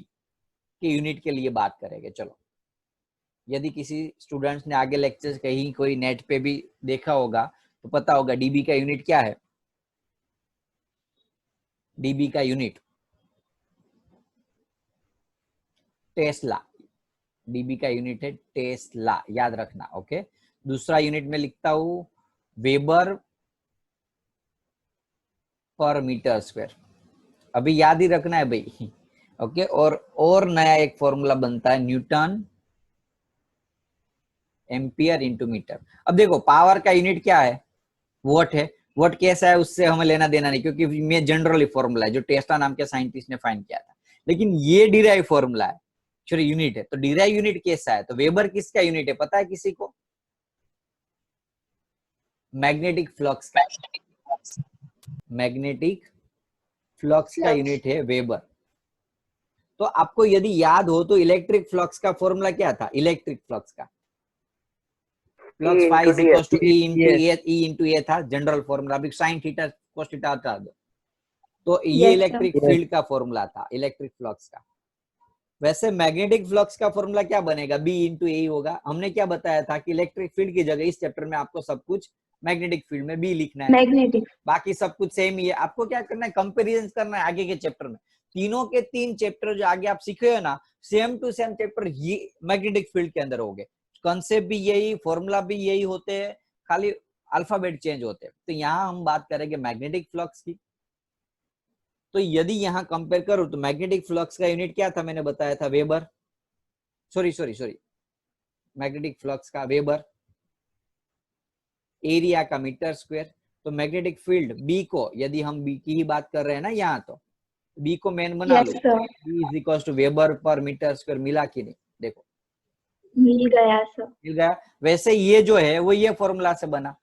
के यूनिट के लिए बात करेंगे। चलो, यदि किसी स्टूडेंट्स ने आगे लेक्चर कहीं कोई नेट पे भी देखा होगा तो पता होगा डीबी का यूनिट क्या है। डीबी का यूनिट टेस्ला, डीबी का यूनिट है टेस्ला, याद रखना। ओके, दूसरा यूनिट में लिखता हूं वेबर पर मीटर स्क्वायर, अभी याद ही रखना है भाई। ओके, और नया एक फॉर्मूला बनता है न्यूटन एम्पियर इंटू मीटर। अब देखो पावर का यूनिट क्या है, वॉट है। वॉट कैसा है उससे हमें लेना देना नहीं, क्योंकि मैं जनरली फॉर्मूला है जो टेस्ला नाम के साइंटिस्ट ने फाइंड किया था, लेकिन ये डिराइव फॉर्मूला है, सॉरी यूनिट है। तो डिराइव यूनिट कैसा है, तो वेबर किसका यूनिट है पता है किसी को, मैग्नेटिक फ्लक्स का, मैग्नेटिक फ्लक्स का यूनिट है वेबर। तो आपको यदि याद हो तो इलेक्ट्रिक फ्लक्स का फॉर्मूला क्या था, इलेक्ट्रिक फ्लक्स का flux phi is equal to E into A था जनरल फॉर्मूला। अभी साइन थीटा कोस थीटा हटा दो, तो ये इलेक्ट्रिक फील्ड का फॉर्मूला था, इलेक्ट्रिक फ्लक्स का। वैसे मैग्नेटिक फ्लक्स का फॉर्मूला क्या बनेगा, बी इंटू ए होगा। हमने क्या बताया था कि इलेक्ट्रिक फील्ड की जगह इस चैप्टर में आपको सब कुछ मैग्नेटिक फील्ड में बी लिखना है, मैग्नेटिक, बाकी सब कुछ सेम ही है। आपको क्या करना है, कंपेरिजन करना है आगे के चैप्टर में। तीनों के 3 चैप्टर जो आगे आप सीखे हो ना, सेम टू सेम चैप्टर ये मैग्नेटिक फील्ड के अंदर होंगे, कंसेप्ट भी यही, फॉर्मूला भी यही होते हैं, खाली अल्फाबेट चेंज होते हैं। तो यहाँ हम बात करेंगे मैग्नेटिक फ्लक्स की। तो यदि यहाँ कंपेयर करूं तो मैग्नेटिक फ्लक्स का यूनिट क्या था, मैंने बताया था वेबर, सॉरी मैग्नेटिक फ्लक्स का वेबर, एरिया का मीटर स्क्वायर। तो मैग्नेटिक फील्ड बी को, यदि हम बी की ही बात कर रहे हैं ना यहाँ, तो बी को मेन बना लो, B is equal to weber पर मीटर स्क्वायर। मिला कि नहीं, देखो मिल गया सर, मिल गया। वैसे ये जो है वो ये फॉर्मूला से बना,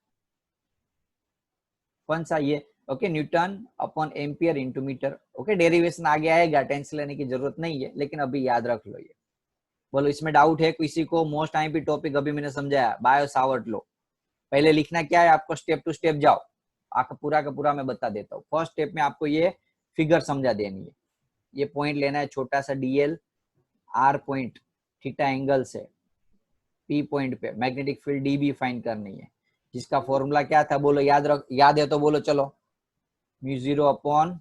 कौन सा ये, okay, newton upon ampere into metre. Okay, derivation आगे आएगा, टेंशन लेने की जरूरत नहीं है, लेकिन अभी याद रख लो ये। बोलो इसमें डाउट है किसी को, मोस्ट आईएमपी टॉपिक अभी मैंने समझाया, बायो सावर्ट लो। पहले लिखना क्या है आपको, स्टेप टू स्टेप जाओ, आपका पूरा का पूरा मैं बता देता हूँ। फर्स्ट स्टेप में आपको ये फिगर समझा देनी है, ये पॉइंट लेना है छोटा सा dl, r point theta angle से पी पॉइंट पे मैग्नेटिक फील्ड डीबी फाइंड करनी है, जिसका फॉर्मूला क्या था बोलो, याद है तो बोलो चलो, mu zero upon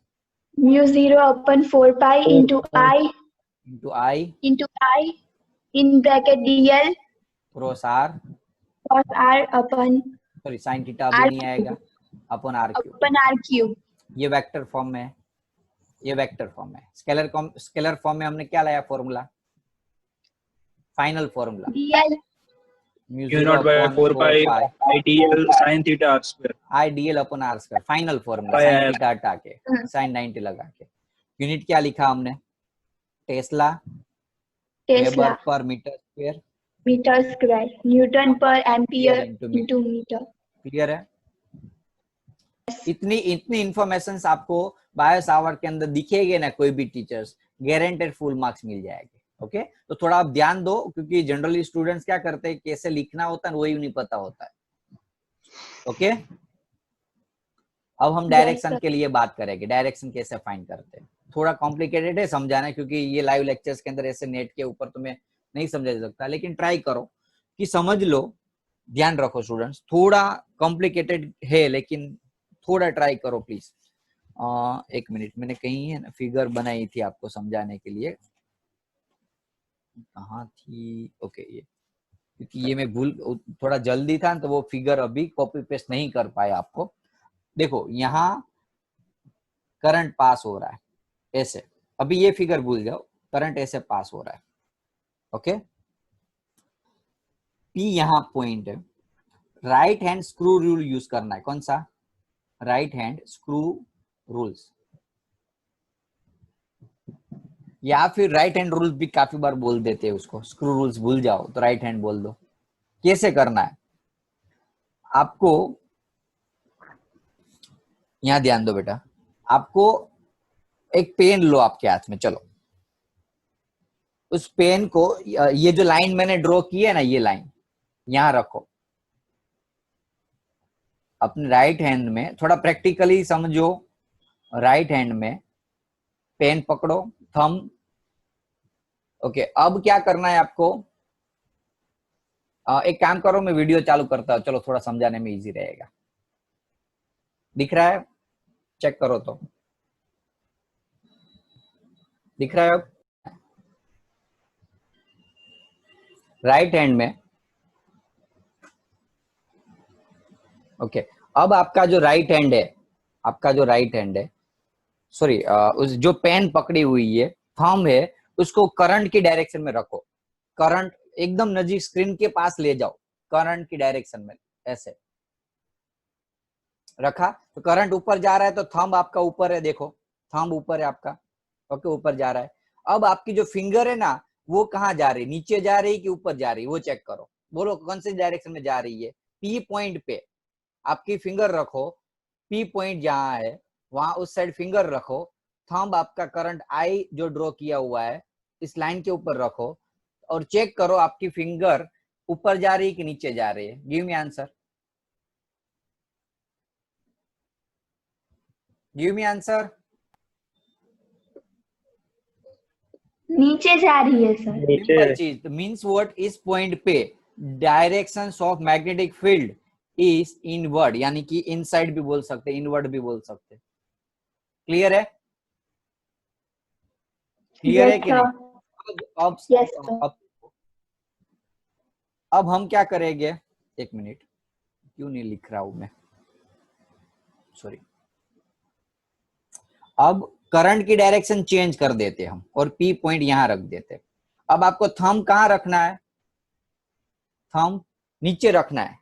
4 pi into I in bracket dl cross r, cos r upon sorry sine theta अभी नहीं आएगा, अपॉन आर cube। ये वेक्टर फॉर्म में है, ये वेक्टर फॉर्म है। स्केलर फॉर्म में हमने क्या लाया formula, final formula dl mu not by 4 pi I dl sin theta r square, I dl upon r square, final formula sine theta हटा के साइन 90 लगा के। यूनिट क्या लिखा हमने, टेस्ला, वेबर पर मीटर स्क्वायर, न्यूटन पर एम्पियर इंटू मीटर। क्लियर है। इतनी इंफॉर्मेशन आपको बायो सावर्ट के अंदर दिखेगे ना, कोई भी टीचर्स गारंटेड फुल मार्क्स मिल जाएंगे। ओके, तो थोड़ा आप ध्यान दो, क्योंकि जनरली स्टूडेंट्स क्या करते हैं, कैसे लिखना होता है वही नहीं पता होता है। ओके, अब हम डायरेक्शन के लिए बात करेंगे, डायरेक्शन कैसे फाइंड करते हैं। थोड़ा कॉम्प्लिकेटेड है समझाना, क्योंकि ये लाइव लेक्चर्स के अंदर ऐसे नेट के ऊपर तुम्हें नहीं समझा जा सकता, लेकिन ट्राई करो कि समझ लो। ध्यान रखो स्टूडेंट्स, थोड़ा कॉम्प्लिकेटेड है लेकिन थोड़ा ट्राई करो प्लीज। 1 मिनट, मैंने कहीं है ना फिगर बनाई थी आपको समझाने के लिए, कहाँ थी, ओके ये, क्योंकि ये मैं भूल, थोड़ा जल्दी था तो वो फिगर अभी कॉपी पेस्ट नहीं कर पाया आपको। देखो यहाँ करंट पास हो रहा है ऐसे। अभी ये फिगर भूल जाओ, करंट ऐसे पास हो रहा है। ओके, पी यहां पॉइंट है, right hand screw rule use करना है। कौन सा? राइट हैंड स्क्रू रूल्स, या फिर राइट हैंड रूल भी काफी बार बोल देते हैं उसको। स्क्रू रूल्स भूल जाओ तो राइट हैंड बोल दो। कैसे करना है आपको, यहां ध्यान दो बेटा। आपको एक पेन लो आपके हाथ में, चलो उस पेन को, ये जो लाइन मैंने ड्रॉ की है ना, ये लाइन यहां रखो अपने राइट हैंड में। थोड़ा प्रैक्टिकली समझो। राइट हैंड में पेन पकड़ो, थंब। ओके, अब क्या करना है आपको, एक काम करो, मैं वीडियो चालू करता हूं, चलो थोड़ा समझाने में इजी रहेगा। दिख रहा है? चेक करो तो, दिख रहा है? अब राइट हैंड में, ओके, अब आपका जो राइट हैंड है, आपका जो राइट हैंड है, सॉरी, उस जो पेन पकड़ी हुई है, थंब है, उसको करंट की डायरेक्शन में रखो। करंट एकदम नजीक स्क्रीन के पास ले जाओ, करंट की डायरेक्शन में ऐसे रखा तो करंट ऊपर जा रहा है, तो थंब आपका ऊपर है, देखो थंब ऊपर है आपका। ओके, ऊपर जा रहा है। अब आपकी जो फिंगर है ना, वो कहाँ जा रही है? नीचे जा रही है कि ऊपर जा रही है? वो चेक करो, बोलो कौन सी डायरेक्शन में जा रही है। पी पॉइंट पे आपकी फिंगर रखो, पी पॉइंट जहां है वहां उस साइड फिंगर रखो। थंब आपका करंट आई जो ड्रॉ किया हुआ है इस लाइन के ऊपर रखो और चेक करो आपकी फिंगर ऊपर जा रही है कि नीचे जा रही है। Give me answer, give me answer. नीचे जा रही है सर। नीचे सिंपल चीज मीन्स व्हाट, इस पॉइंट पे directions of magnetic field is inward, यानी कि इनसाइड भी बोल सकते, इनवर्ड भी बोल सकते। क्लियर है? क्लियर है यस कि सर। नहीं? Yes sir. अब हम क्या करेंगे, एक मिनट, क्यों नहीं लिख रहा हूं मैं, सॉरी। अब करंट की डायरेक्शन चेंज कर देते हम और पी पॉइंट यहां रख देते। अब आपको थंब कहां रखना है? थंब नीचे रखना है।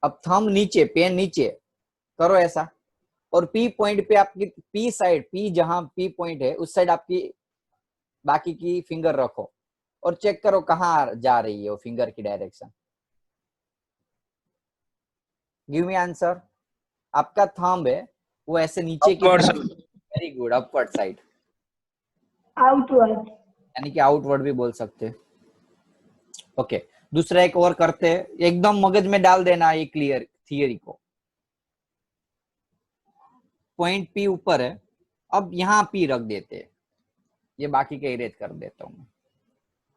अब थंब नीचे, पेन नीचे करो ऐसा, और पी पॉइंट पे आपकी पी साइड, पी जहां पी पॉइंट है उस साइड आपकी बाकी की फिंगर रखो और चेक करो कहां जा रही है वो फिंगर की डायरेक्शन। Give me answer. आपका थंब है वो ऐसे नीचे की Upwards. तरफ, very good, upward side, outward. यानी कि आउटवर्ड भी बोल सकते। ओके, दूसरा एक और करते हैं, एकदम मगज में डाल देना ये क्लियर थियरी को। पॉइंट पी ऊपर है, अब यहां पी रख देते हैं, ये बाकी के इरेज कर देता हूं मैं।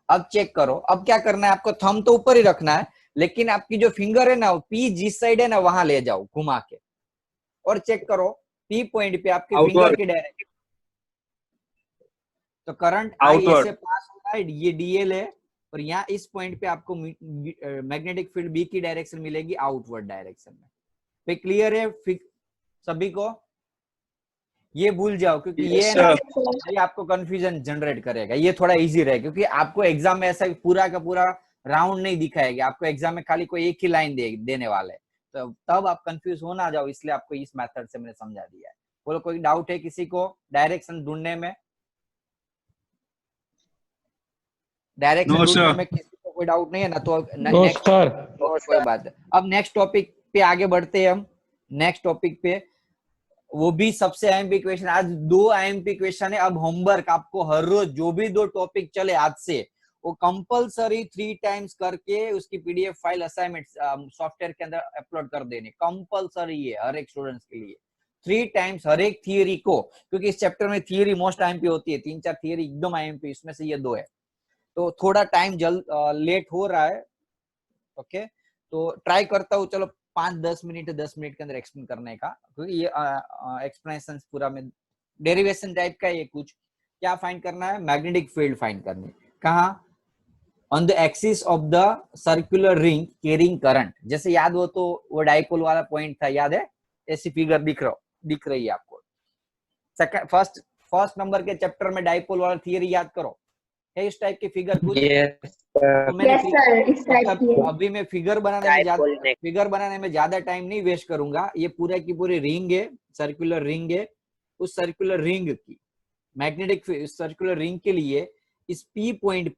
अब चेक करो, अब क्या करना है आपको, थंब तो ऊपर ही रखना है, लेकिन आपकी जो फिंगर है ना, पी जिस साइड है ना वहां ले जाओ घुमा के, और चेक करो पी पॉइंट पे आपके फिंगर Outward. की डायरेक्शन। तो करंट आई Outward. ऐसे पास हो रहा है, ये डीएल है, और यहाँ इस पॉइंट पे आपको मैग्नेटिक फील्ड बी की डायरेक्शन मिलेगी आउटवर्ड डायरेक्शन में। पे क्लियर है सभी को? ये भूल जाओ, क्योंकि ये Yes, है ना, sir. ये आपको कंफ्यूजन जनरेट करेगा। ये थोड़ा इजी रहेगा, क्योंकि आपको एग्जाम में ऐसा पूरा का पूरा राउंड नहीं दिखाएगा, आपको एग्जाम में खाली कोई एक ही लाइन देने वाले, तो तब आप कंफ्यूज हो ना जाओ, इसलिए आपको इस मेथड से मैंने समझा दिया है। बोलो कोई डाउट है किसी को डायरेक्शन ढूंढने में? डायरेक्शन No, ढूंढने sir. में किसी को कोई डाउट नहीं है ना? तो नो नेक्स्ट, सर। कोई बात है। अब नेक्स्ट टॉपिक पे आगे बढ़ते हैं हम। नेक्स्ट टॉपिक पे, वो भी सबसे आईएमपी क्वेश्चन, आज 2 आईएमपी क्वेश्चन है। अब होमवर्क आपको हर रोज जो भी 2 टॉपिक चले आज से, वो कंपलसरी 3 टाइम्स करके उसकी पीडीएफ फाइल असाइनमेंट सॉफ्टवेयर के अंदर अपलोड कर देने, कंपलसरी है हर एक स्टूडेंट्स के लिए। 3 टाइम्स हर एक थियरी को, क्योंकि इस चैप्टर में थियरी मोस्ट आईएमपी होती है, 3-4 थियरी एकदम आईएमपी, इसमें से ये 2 है। तो थोड़ा टाइम लेट हो रहा है। ओके, तो ट्राई करता हूँ, चलो 5-10 मिनट 10 मिनट के अंदर एक्सप्लेन करने का, क्योंकि ये एक्सप्लेनेशन पूरा में डेरिवेशन टाइप का ये कुछ क्या फाइंड करना है, मैग्नेटिक फील्ड फाइंड करनी। कहाँ? On the axis of the circular ring carrying current. जैसे याद हो तो वो डाइपोल वाला पॉइंट था, याद है? ऐसी फिगर दिख रही है आपको। सेकंड फर्स्ट नंबर के चैप्टर में डाइपोल वाला थियरी याद करो, है इस टाइप की फिगर कुछ? यस तो मैंने Yes sir, इस टाइप मतलब की है। अभी मैं फिगर बनाने में ज्यादा टाइम नहीं वेस्ट करूंगा। ये पूरा की पूरी रिंग है, सर्कुलर रिंग है। उस सर्कुलर रिंग की मैग्नेटिक सर्कुलर रिंग के लिए इस पी पॉइंट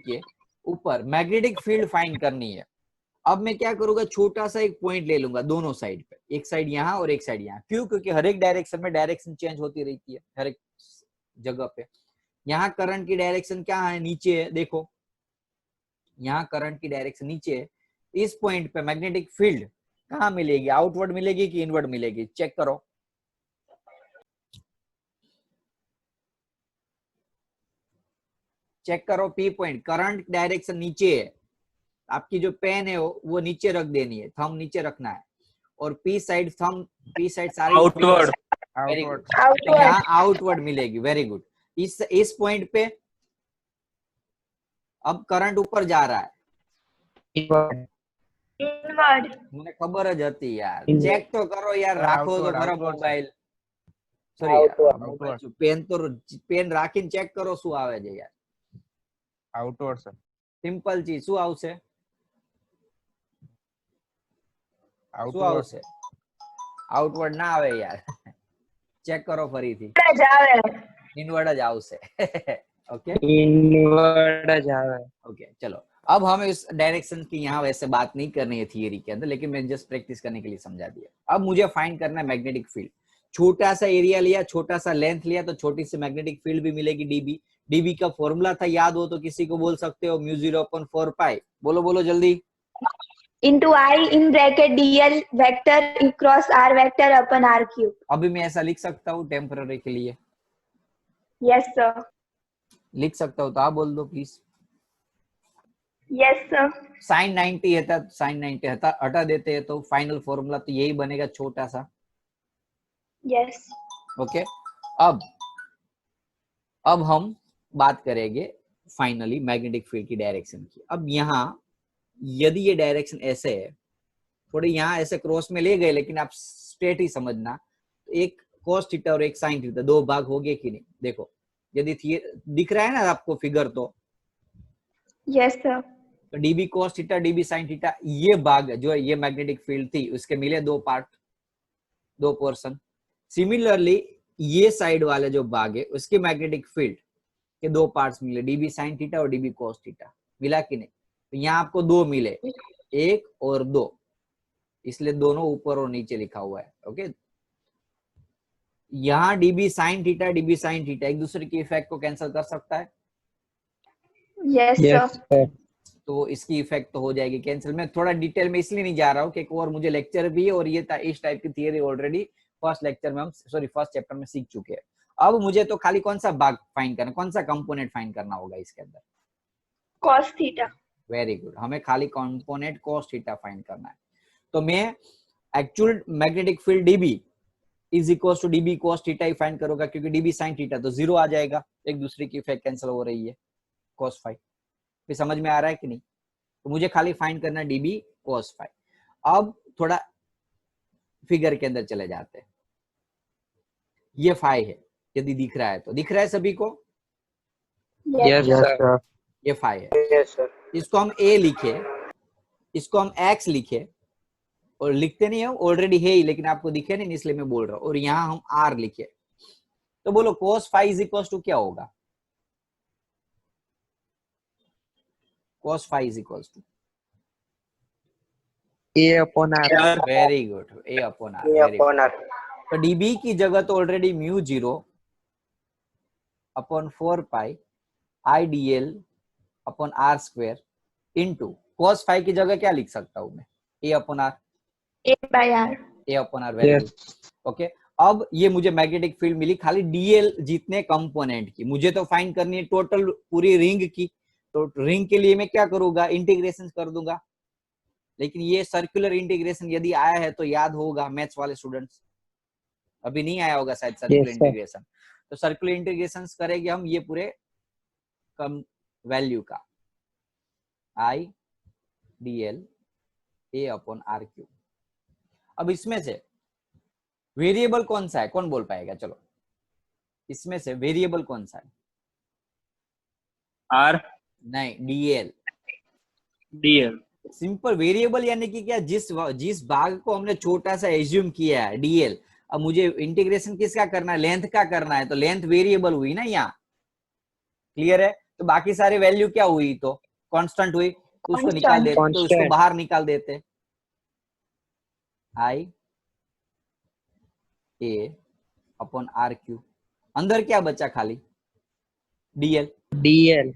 के ऊपर मैग्नेटिक फील्ड फाइंड करनी है। अब मैं क्या करूंगा, छोटा सा एक पॉइंट ले लूंगा दोनों साइड पे, एक साइड यहाँ और एक साइड यहाँ। क्यों? क्योंकि हर एक डायरेक्शन में डायरेक्शन चेंज होती रहती है हर एक जगह पे। यहाँ करंट की डायरेक्शन क्या है, नीचे है। देखो यहाँ करंट की डायरेक्शन नीचे है। इस पॉइंट पे मैग्नेटिक फील्ड कहाँ मिलेगी, आउटवर्ड मिलेगी कि इनवर्ड मिलेगी? चेक करो। चेक करो पी पॉइंट, करंट डायरेक्शन नीचे है। आपकी जो पेन है वो नीचे रख देनी है, थंब नीचे रखना है। और पी साइड सारी आउटवर्ड। Very good. तो Outward, यहाँ आउटवर्ड मिलेगी, वेरी गुड। इस पॉइंट पे अब करंट ऊपर जा रहा है, inward, મને ખબર જ હતી યાર। ચેક તો કરો યાર, રાખો તો ખરા મોબાઈલ, સોરી મોબાઈલ પેન તો પેન રાખીને ચેક કરો શું આવે છે યાર। આઉટવર્ડ સર, સિમ્પલ ચીજ શું આવશે, શું આવશે? આઉટવર્ડ ના આવે યાર, ચેક કરો ફરીથી, जावे, ઇનવર્ડ જ આવશે। ओके ઇનવર્ડ જ આવે। ओके चलो, अब हमें इस डायरेक्शन की यहाँ वैसे बात नहीं करनी है थियरी के अंदर, लेकिन मैंने जस्ट प्रैक्टिस करने के लिए समझा दिया। अब मुझे फाइंड करना है मैग्नेटिक फील्ड। छोटा सा एरिया लिया, छोटा सा लेंथ लिया, तो छोटी सी मैग्नेटिक फील्ड भी मिलेगी डीबी। डीबी का फॉर्मूला था, याद हो तो किसी को बोल सकते हो, म्यू 0/4 पाई। बोलो बोलो जल्दी। into I in bracket dl vector cross r vector upon r cube. अभी मैं ऐसा लिख सकता हूँ टेम्पररी के लिए, Yes sir, लिख सकता हूँ तो आप बोल दो प्लीज। yes sir, साइन 90 है, साइन 90 हटा देते हैं तो फाइनल फॉर्मूला तो यही बनेगा, छोटा सा। yes, ओके अब हम बात करेंगे फाइनली मैग्नेटिक फील्ड की डायरेक्शन की। अब यहाँ यदि ये डायरेक्शन ऐसे है, थोड़े यहाँ ऐसे क्रॉस में ले गए, लेकिन आप स्ट्रेट ही समझना, एक cos थीटा और एक sin थीटा, दो भाग हो गए कि नहीं? देखो यदि दिख रहा है ना आपको फिगर, तो yes sir, तो db cos theta db sin theta, ये भाग जो ये मैग्नेटिक फील्ड थी उसके मिले दो पार्ट, दो पोर्शन। सिमिलरली ये साइड वाले जो भाग है उसके मैग्नेटिक फील्ड के दो पार्ट्स मिले, db sin थीटा और db cos थीटा, मिला कि नहीं? तो यहाँ आपको दो मिले, एक और दो, इसलिए दोनों ऊपर और नीचे लिखा हुआ है। ओके, यहाँ db sin theta db sin theta एक दूसरे की इफेक्ट को कैंसिल कर सकता है, yes sir, तो इसकी इफेक्ट तो हो जाएगी कैंसिल। मैं थोड़ा डिटेल में इसलिए नहीं जा रहा हूँ कि एक और मुझे लेक्चर भी है, और ये इस टाइप की थियरी ऑलरेडी फर्स्ट चैप्टर में सीख चुके हैं। अब मुझे तो खाली कौन सा भाग फाइंड करना, कौन सा कंपोनेंट फाइंड करना होगा इसके अंदर? cos theta, वेरी गुड, हमें खाली कंपोनेंट cos थीटा फाइंड करना है। तो मैं actual magnetic field db is equal to db cos theta ही फाइंड करूंगा, क्योंकि db sin थीटा तो जीरो आ जाएगा, एक दूसरे की इफेक्ट कैंसिल हो रही है, cos फाई। फिर समझ में आ रहा है कि नहीं? तो मुझे खाली फाइंड करना db cos फाई। अब थोड़ा फिगर के अंदर चले जाते हैं। ये फाई है, यदि दिख रहा है तो, दिख रहा है सभी को? yes, सर, ये फाई है। यस सर, इसको हम a लिखे, इसको हम x लिखे, और लिखते नहीं है ऑलरेडी है ही, लेकिन आपको दिखे नहीं इसलिए मैं बोल रहा हूँ। और यहाँ हम r लिखे, तो बोलो cos phi is equal to क्या होगा? cos phi is equal to A/R, very good, a upon r, very good. A/R, तो db की जगह तो already mu 0/4 pi I dl upon r square into cos phi की जगह क्या लिख सकता हूँ मैं? a upon r, a by r, a upon r, very good. Okay, अब ये मुझे मैग्नेटिक फील्ड मिली खाली dl जितने कंपोनेंट की। मुझे तो फाइंड करनी है टोटल पूरी रिंग की, तो रिंग के लिए मैं क्या करूंगा, इंटीग्रेशन कर दूंगा। लेकिन ये सर्कुलर इंटीग्रेशन यदि आया है तो याद होगा मैथ्स वाले स्टूडेंट्स, अभी नहीं आया होगा शायद सर्कुलर इंटीग्रेशन। तो सर्कुलर इंटीग्रेशन करेंगे हम ये पूरे कम वैल्यू का, आई dl a upon r cube. अब इसमें से वेरिएबल कौन सा है, कौन बोल पाएगा? चलो इसमें से वेरिएबल कौन सा है? R नहीं, डीएल। DL सिंपल वेरिएबल यानी कि क्या, जिस भाग को हमने छोटा सा एज्यूम किया है डीएल, अब मुझे इंटीग्रेशन किसका करना है? लेंथ का करना है, तो लेंथ वेरिएबल हुई ना यहाँ। क्लियर है? तो बाकी सारी वैल्यू क्या हुई? तो कांस्टेंट हुई, तो उसको निकाल देते, तो उसको Constant. बाहर निकाल देते। आई ए अपॉन आर क्यू, अंदर क्या बचा? खाली डीएल। DL.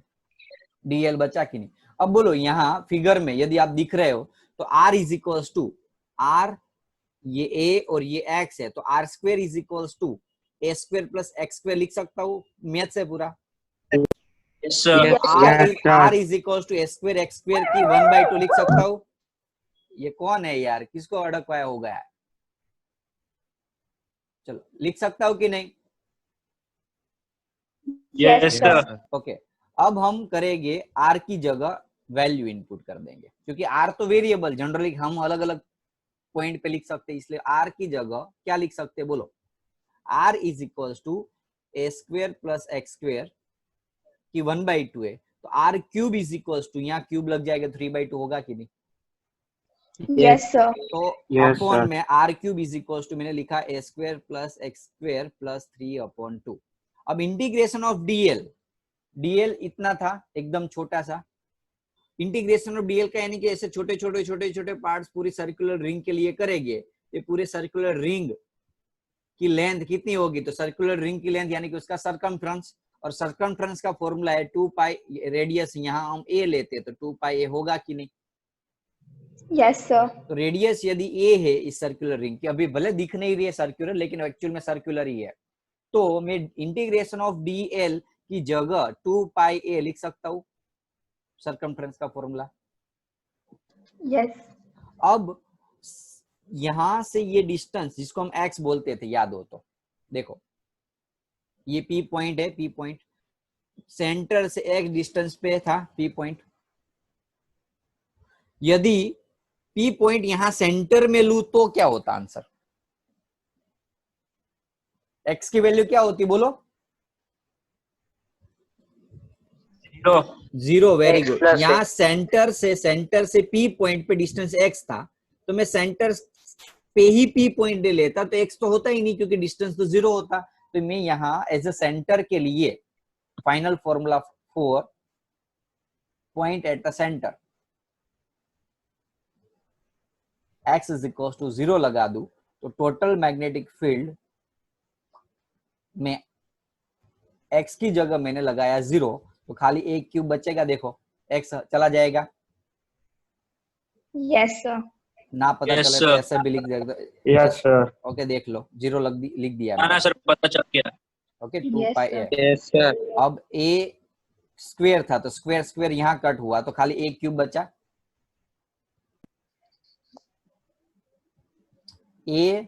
डीएल बचा कि नहीं? अब बोलो यहाँ फिगर में यदि आप दिख रहे हो तो r is equals to r, ये a और ये x है, तो r square is equals to a square plus x square लिख सकता हूँ मैथ से पूरा। Yes sir. Yes, r is equals to a square x square की 1/2 लिख सकता हूँ। ये कौन है यार, किसको अड़कवाया हो गया? चलो लिख सकता हूँ कि नहीं? Yes sir. ओके, अब हम करेंगे आर की जगह वैल्यू इनपुट कर देंगे, क्योंकि आर तो वेरिएबल जनरली हम अलग अलग पॉइंट पे लिख सकते हैं, इसलिए आर की जगह क्या लिख सकते हैं? बोलो, r is equals to a square plus x square की 1/2 है, तो r cube is equals to, यहाँ क्यूब लग जाएगा 3/2 होगा कि नहीं? Yes sir. तो Yes, अपॉन sir. में R cube is equals to मैंने लिखा A square plus x square plus 3/2। अब इंटीग्रेशन ऑफ डीएल, डीएल इतना था एकदम छोटा सा, इंटीग्रेशन ऑफ डीएल का यानी कि ऐसे छोटे छोटे छोटे छोटे पार्ट्स पूरी सर्कुलर रिंग के लिए करेंगे। ये पूरे सर्कुलर रिंग की लेंथ कितनी होगी? तो सर्कुलर रिंग की लेंथ यानी कि उसका सरकमफ्रेंस, और सरकमफ्रेंस का फॉर्मूला है 2 पाई, रेडियस यहाँ हम ए लेते हैं तो 2 पाई ए होगा कि नहीं? Yes sir. तो रेडियस यदि ए है इस सर्कुलर रिंग की, अभी भले दिख नहीं रही है सर्कुलर लेकिन एक्चुअल में सर्कुलर ही है, तो मैं इंटीग्रेशन ऑफ डीएल की जगह 2 पाई ए लिख सकता हूँ, सरकमफ्रेंस का फॉर्मूला। Yes. अब यहां से ये डिस्टेंस जिसको हम एक्स बोलते थे, याद हो तो देखो, ये पी पॉइंट है, पी पॉइंट सेंटर से एक्स डिस्टेंस पे था पी पॉइंट। यदि पी पॉइंट यहां सेंटर में लू तो क्या होता आंसर? एक्स की वैल्यू क्या होती बोलो? 0. 0। Very X good. plus यहाँ X. सेंटर से पी पॉइंट पे डिस्टेंस एक्स था, तो मैं सेंटर पे ही पी पॉइंट ले लेता तो एक्स तो होता ही नहीं, क्योंकि डिस्टेंस तो 0 होता। तो मैं यहाँ एज ए सेंटर के लिए final formula for point at the centre x is equal to 0 लगा दूं, तो टोटल मैग्नेटिक फील्ड में x की जगह मैंने लगाया 0, तो खाली एक क्यूब बचेगा। देखो x चला जाएगा, Yes sir. ना पता Yes, चले sir. तो ऐसे भी लिख देगा। Yes, sir. ओके देख लो, 0 लिख दिया ना सर पता चल गया। ओके 2 Yes, पाई sir. ए। Yes, sir. अब a स्क्वेयर था तो स्क्वेयर स्क्वेयर यहाँ कट हुआ, तो खाली एक क्यूब बचा। ए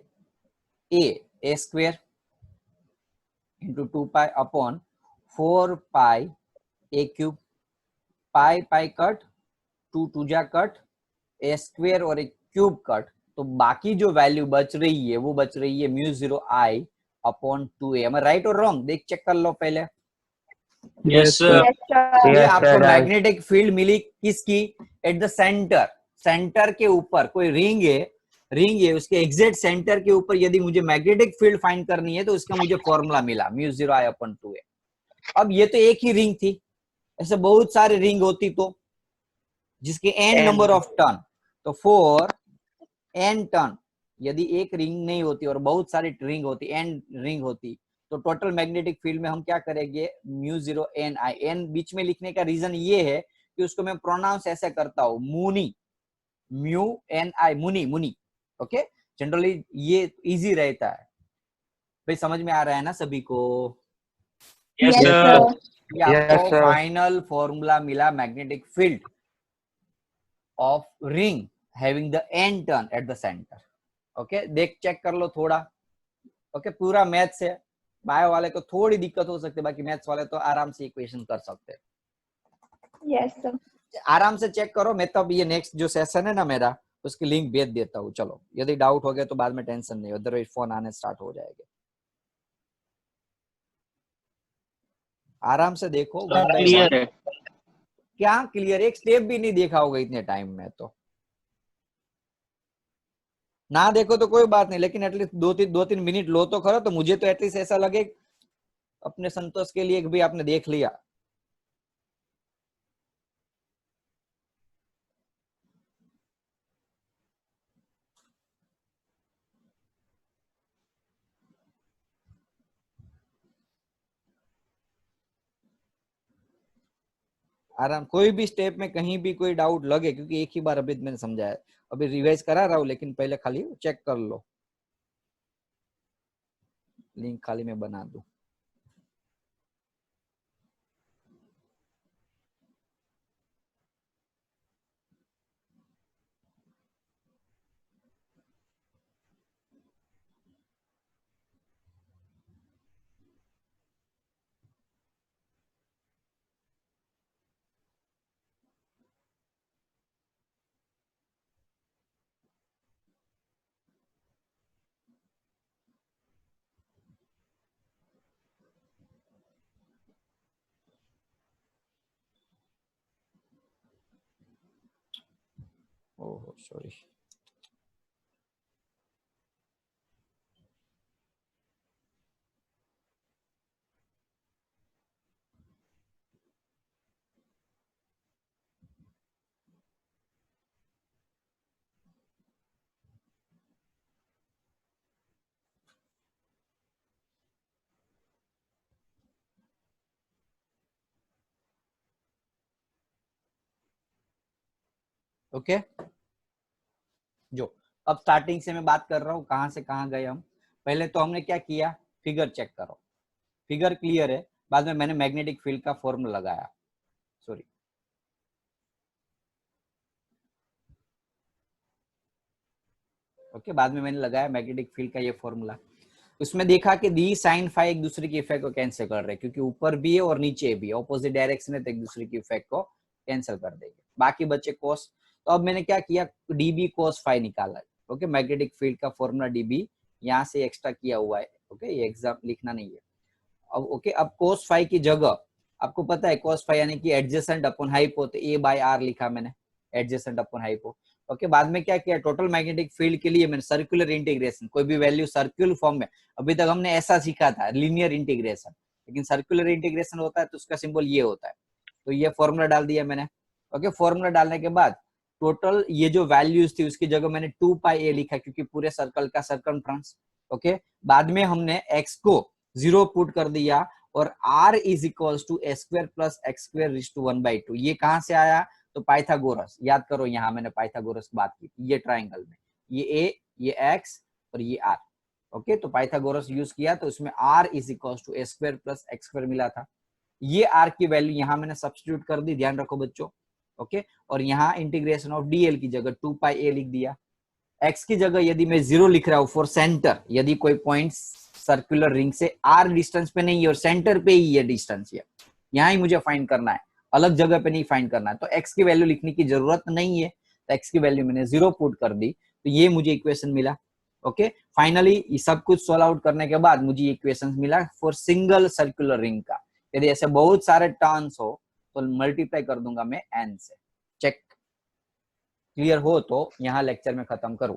स्क्वेयर इंटू 2 पाई अपॉन 4 पाई ए क्यूब, पाई पाई कट, 2 2 जा कट, ए स्क्वेयर और एक क्यूब कट, तो बाकी जो वैल्यू बच रही है वो बच रही है म्यू 0 आई अपॉन 2a। मैं राइट और रॉन्ग देख चेक कर लो पहले। Yes sir. Yes sir. ये Yes, आपको sir, right. मैग्नेटिक फील्ड मिली किसकी? एट द सेंटर, सेंटर के ऊपर कोई रिंग है उसके एग्जैक्ट सेंटर के ऊपर यदि मुझे मैग्नेटिक फील्ड फाइंड करनी है तो उसका मुझे फॉर्मूला मिला म्यू 0 आई अपॉन 2a। अब ये तो एक ही रिंग थी, ऐसे बहुत सारे रिंग होती तो जिसके n नंबर ऑफ टर्न, तो 4 n टर्न, यदि एक रिंग नहीं होती और बहुत सारी रिंग होती, n रिंग होती, तो टोटल मैग्नेटिक फील्ड में हम क्या करेंगे? म्यू 0 n आई। n बीच में लिखने का रीजन ये है कि उसको मैं प्रोनाउंस ऐसे करता हूं, मुनी, म्यू n आई, मुनी मुनी। ओके, जनरली ये इजी रहता है। भाई समझ में आ रहा है ना सभी को? Yes Yes sir. sir. ये आपको Yes, sir. फाइनल फॉर्मूला मिला magnetic field of ring having the n turn eight the centre. Okay, देख चेक कर लो थोड़ा। ओके, पूरा मैथ्स है, बायो वाले को थोड़ी दिक्कत हो सकती है, बाकी मैथ्स वाले तो आराम से इक्वेशन कर सकते हैं। Yes sir. आराम से चेक करो। मैं तो अब ये नेक्स्ट जो सेशन है ना मेरा, उसकी लिंक भेज देता हूँ। चलो, यदि डाउट हो गया तो बाद में टेंशन नहीं, अदरवाइज फोन आने स्टार्ट हो जाएंगे। आराम से देखो, वन बाय वन। क्लियर है। क्या क्लियर? एक स्टेप भी नहीं देखा होगा इतने टाइम में तो। ना देखो तो कोई बात नहीं, लेकिन एटलीस्ट दो तीन मिनट लो तो खरो, तो मुझे तो एटलीस्ट ऐसा लगे अपने संतोष के लिए कि भाई आपने देख लिया। आराम, कोई भी स्टेप में कहीं भी कोई डाउट लगे, क्योंकि एक ही बार अभी मैंने समझाया, अभी रिवाइज करा रहा हूँ, लेकिन पहले खाली चेक कर लो। लिंक खाली मैं बना दूं। Oh sorry. ओके, जो अब स्टार्टिंग से मैं बात कर रहा हूँ, कहां से कहां गए हम। पहले तो हमने क्या किया, फिगर चेक करो, फिगर क्लियर है। बाद में मैंने मैग्नेटिक फील्ड का फॉर्मूला लगाया, सॉरी, ओके, बाद में मैंने लगाया मैग्नेटिक फील्ड का ये फॉर्मूला। उसमें देखा कि दी साइन फाई एक दूसरे की इफेक्ट को कैंसिल कर रहे हैं, क्योंकि ऊपर भी है और नीचे भी है, ऑपोजिट डायरेक्शन है, तो एक दूसरे की इफेक्ट को कैंसिल कर देंगे। बाकी बचे कोस। तो अब मैंने क्या किया, डीबी कोस फाई निकाला। ओके, मैग्नेटिक फील्ड का फॉर्मूला डीबी यहाँ से एक्स्ट्रा किया हुआ है। ओके, ये एग्जाम लिखना नहीं है अब। ओके, अब कोस फाई की जगह आपको पता है कोस फाई यानी कि एडजेसेंट अपॉन हाइपो, तो ए बाय आर लिखा मैंने, एडजेसेंट अपॉन हाइपो। ओके, बाद में क्या किया, टोटल मैग्नेटिक फील्ड के लिए मैंने सर्कुलर इंटीग्रेशन, कोई भी वैल्यू सर्कुलर फॉर्म में, अभी तक हमने ऐसा सीखा था लीनियर इंटीग्रेशन, लेकिन सर्कुलर इंटीग्रेशन होता है तो उसका सिंबल ये होता है। तो ये फॉर्मूला डाल दिया मैंने। ओके, फॉर्मूला डालने के बाद टोटल ये जो वैल्यूज थी उसकी जगह मैंने 2 पाई ए लिखा, क्योंकि पूरे सर्कल का सर्कमफ्रेंस। ओके, बाद में हमने एक्स को 0 पुट कर दिया, और r is equals to a square plus x square raise to 1/2। ये कहां से आया, तो पाइथागोरस, याद करो यहाँ मैंने पाइथागोरस की बात की थी, ये ट्राइंगल में ये a, ये x और ये r। ओके, तो पाइथागोरस यूज किया, तो उसमें r is equals to a square plus x square मिला था। ये r की वैल्यू यहाँ मैंने सब्स्टिट्यूट कर दी, ध्यान रखो बच्चों। ओके, और यहाँ इंटीग्रेशन ऑफ dl की जगह 2 पाई a लिख दिया। x की जगह यदि मैं 0 लिख रहा हूँ फॉर सेंटर, यदि कोई पॉइंट सर्कुलर रिंग से r डिस्टेंस पे नहीं है और सेंटर पे ही ये डिस्टेंस है, यहाँ ही मुझे फाइंड करना है, अलग जगह पे नहीं फाइंड करना है, तो x की वैल्यू लिखने की जरूरत नहीं है, तो x की वैल्यू मैंने 0 पुट कर दी, तो ये मुझे इक्वेशन मिला। ओके, फाइनली सब कुछ सॉल्व आउट करने के बाद मुझे इक्वेशन मिला फॉर सिंगल सर्कुलर रिंग का। यदि ऐसे बहुत सारे टर्न्स हो तो मल्टीप्लाई कर दूंगा मैं n से। चेक क्लियर हो तो यहाँ लेक्चर में खत्म करूं।